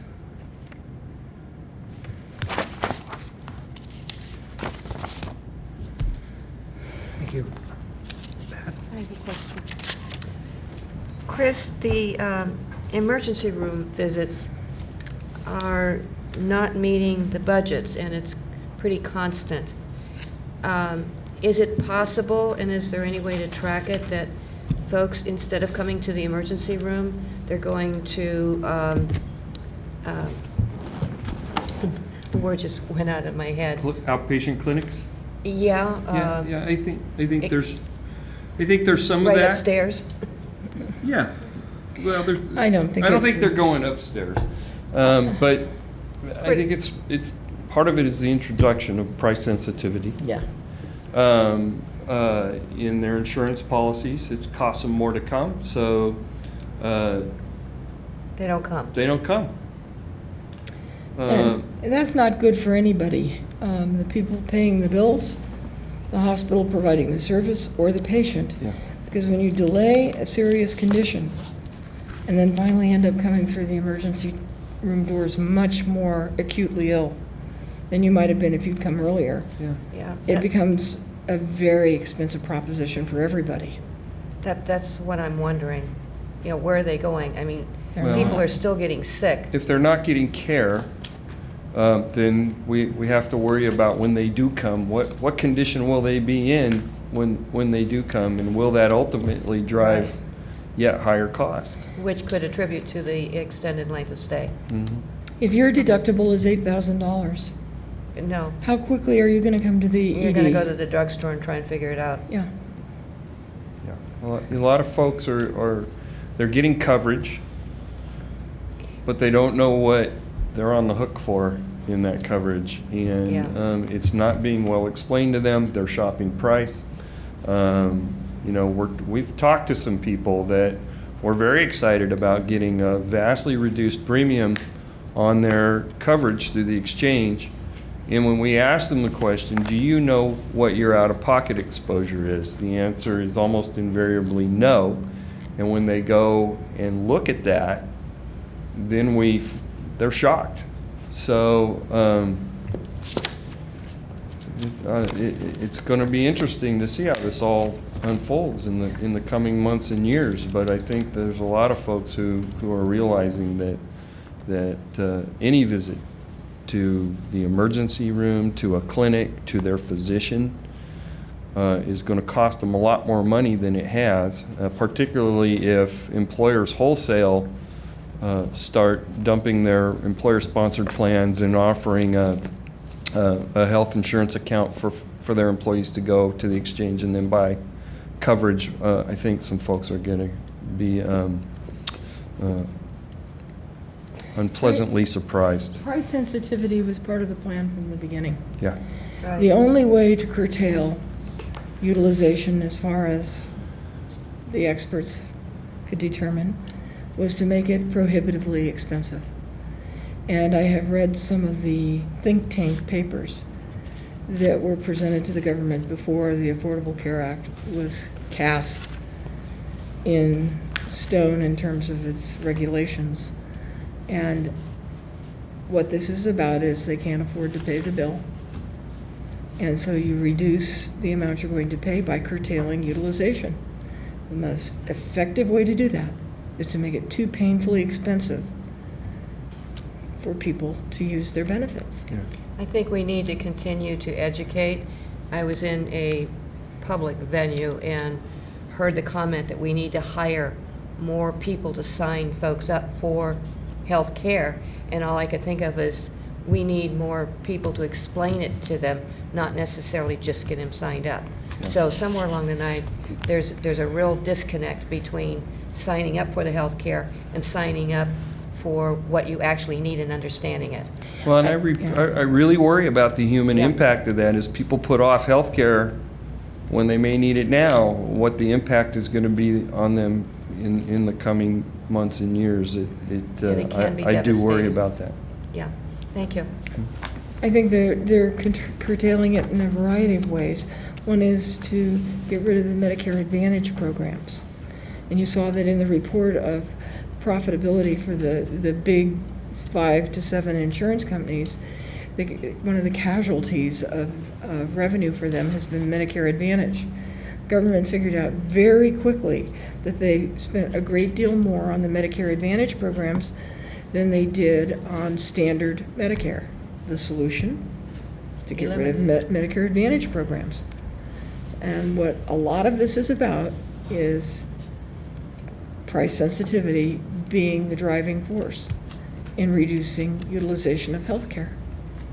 Thank you. I have a question. Chris, the emergency room visits are not meeting the budgets, and it's pretty constant. Is it possible, and is there any way to track it, that folks, instead of coming to the emergency room, they're going to, the word just went out of my head. Outpatient clinics? Yeah. Yeah, I think there's some of Right that. upstairs? Yeah. Well, I don't think they're going upstairs. But I think it's part of it is the introduction of price sensitivity. Yeah. In their insurance policies, it costs them more to come, so They don't come. they don't come. And that's not good for anybody. The people paying the bills, the hospital providing the service, or the patient. Yeah. Because when you delay a serious condition and then finally end up coming through the emergency room doors much more acutely ill than you might have been if you'd come earlier, Yeah. it becomes a very expensive proposition for everybody. That's what I'm wondering. You know, where are they going? I mean, Well- people are still getting sick. If they're not getting care, then we have to worry about when they do come, what condition will they be in when they do come, and will that ultimately drive Right. yet higher cost? Which could attribute to the extended length of stay. If your deductible is $8,000, No, how quickly are you going to come to the ED? you're gonna go to the drugstore and try and figure it out. Yeah. Yeah, well, a lot of folks they're getting coverage, but they don't know what they're on the hook for in that coverage, and Yeah. it's not being well explained to them. They're shopping price. We've talked to some people that were very excited about getting a vastly reduced premium on their coverage through the exchange. And when we ask them the question, do you know what your out-of-pocket exposure is? The answer is almost invariably no. And when they go and look at that, then they're shocked. So it's going to be interesting to see how this all unfolds in the coming months and years. But I think there's a lot of folks who are realizing that any visit to the emergency room, to a clinic, to their physician is going to cost them a lot more money than it has, particularly if employers wholesale start dumping their employer-sponsored plans and offering a health insurance account for their employees to go to the exchange and then buy coverage. I think some folks are going to be unpleasantly surprised. Price sensitivity was part of the plan from the beginning. Yeah. The only way to curtail utilization, as far as the experts could determine, was to make it prohibitively expensive. And I have read some of the think tank papers that were presented to the government before the Affordable Care Act was cast in stone in terms of its regulations. And what this is about is they can't afford to pay the bill. And so you reduce the amount you're going to pay by curtailing utilization. The most effective way to do that is to make it too painfully expensive for people to use their benefits. Yeah. I think we need to continue to educate. I was in a public venue and heard the comment that we need to hire more people to sign folks up for health care, and all I could think of is we need more people to explain it to them, not necessarily just get them signed up. So somewhere along the line, there's a real disconnect between signing up for the health care and signing up for what you actually need and understanding it. Well, and I really worry about the human impact of that as people put off health care when they may need it now, what the impact is going to be on them in the coming months and years. It can be I do worry devastating. about that. Yeah, thank you. I think they're curtailing it in a variety of ways. One is to get rid of the Medicare Advantage programs. And you saw that in the report of profitability for the big 5 to 7 insurance companies, one of the casualties of revenue for them has been Medicare Advantage. Government figured out very quickly that they spent a great deal more on the Medicare Advantage programs than they did on standard Medicare. The solution is to get rid of Medicare Advantage programs. And what a lot of this is about is price sensitivity being the driving force in reducing utilization of health care.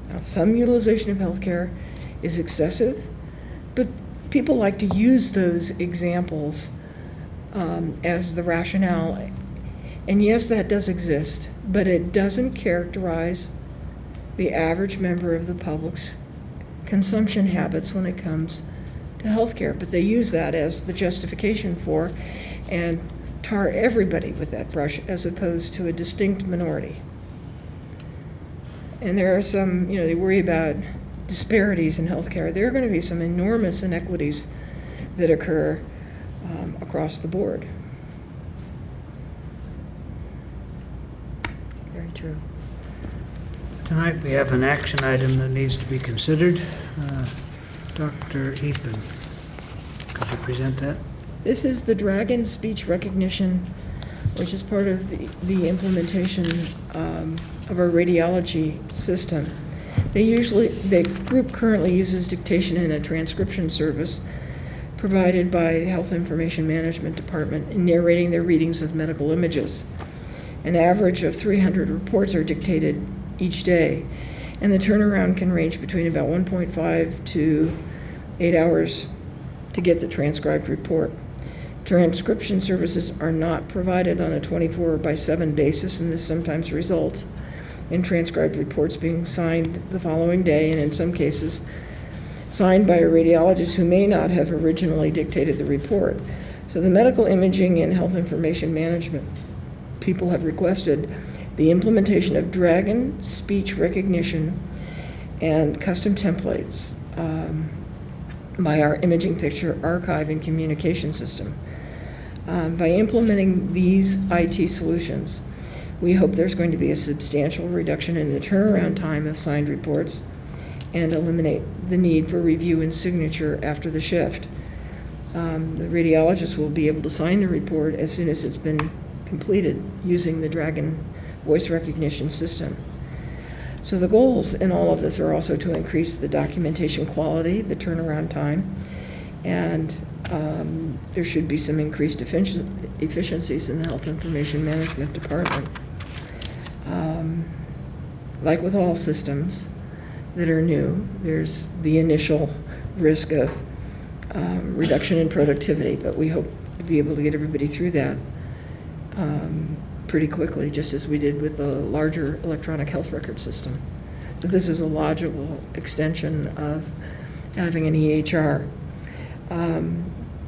Now, some utilization of health care is excessive, but people like to use those examples as the rationale. And yes, that does exist, but it doesn't characterize the average member of the public's consumption habits when it comes to health care. But they use that as the justification for and tar everybody with that brush as opposed to a distinct minority. And there are some, they worry about disparities in healthcare. There are going to be some enormous inequities that occur across the board. Very true. Tonight we have an action item that needs to be considered. Dr. Epen, could you present that? This is the Dragon speech recognition, which is part of the implementation of our radiology system. The group currently uses dictation and a transcription service provided by the Health Information Management Department in narrating their readings of medical images. An average of 300 reports are dictated each day, and the turnaround can range between about 1.5 to 8 hours to get the transcribed report. Transcription services are not provided on a 24/7 basis, and this sometimes results in transcribed reports being signed the following day, and in some cases signed by a radiologist who may not have originally dictated the report. So the medical imaging and health information management people have requested the implementation of Dragon speech recognition and custom templates by our imaging picture archive and communication system. By implementing these IT solutions, we hope there's going to be a substantial reduction in the turnaround time of signed reports and eliminate the need for review and signature after the shift. The radiologist will be able to sign the report as soon as it's been completed using the Dragon voice recognition system. So the goals in all of this are also to increase the documentation quality, the turnaround time, and there should be some increased efficiencies in the Health Information Management Department. Like with all systems that are new, there's the initial risk of reduction in productivity, but we hope to be able to get everybody through that pretty quickly, just as we did with the larger electronic health record system. So this is a logical extension of having an EHR.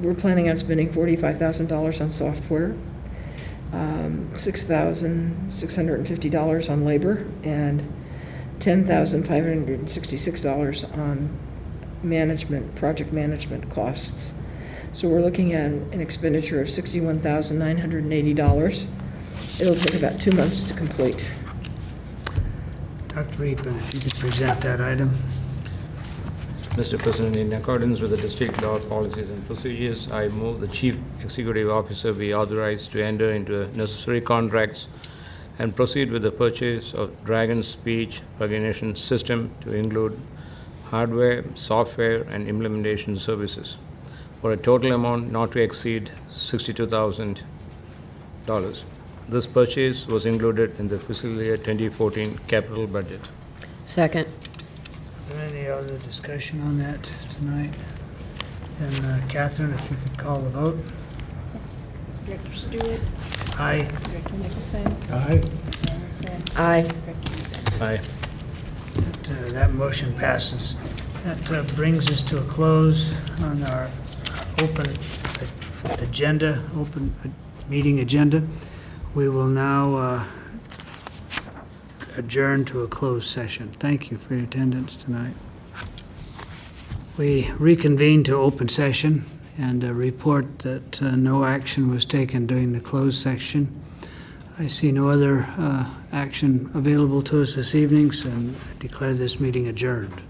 We're planning on spending $45,000 on software, $6,650 on labor, and $10,566 on project management costs. So we're looking at an expenditure of $61,980. It'll take about 2 months to complete. Dr. Reaper, if you could present that item. Mr. President, in accordance with the district law, policies, and procedures, I move the Chief Executive Officer be authorized to enter into necessary contracts and proceed with the purchase of Dragon Speech Recognition System to include hardware, software, and implementation services for a total amount not to exceed $62,000. This purchase was included in the fiscal year 2014 capital budget. Second. Is there any other discussion on that tonight? Then Catherine, if you could call the vote. Yes. Director Stewart. Aye. Director Nicholson. Aye. Anderson. Aye. Director Egan. Aye. That motion passes. That brings us to a close on our open agenda, open meeting agenda. We will now adjourn to a closed session. Thank you for your attendance tonight. We reconvene to open session and report that no action was taken during the closed section. I see no other action available to us this evening, so I declare this meeting adjourned.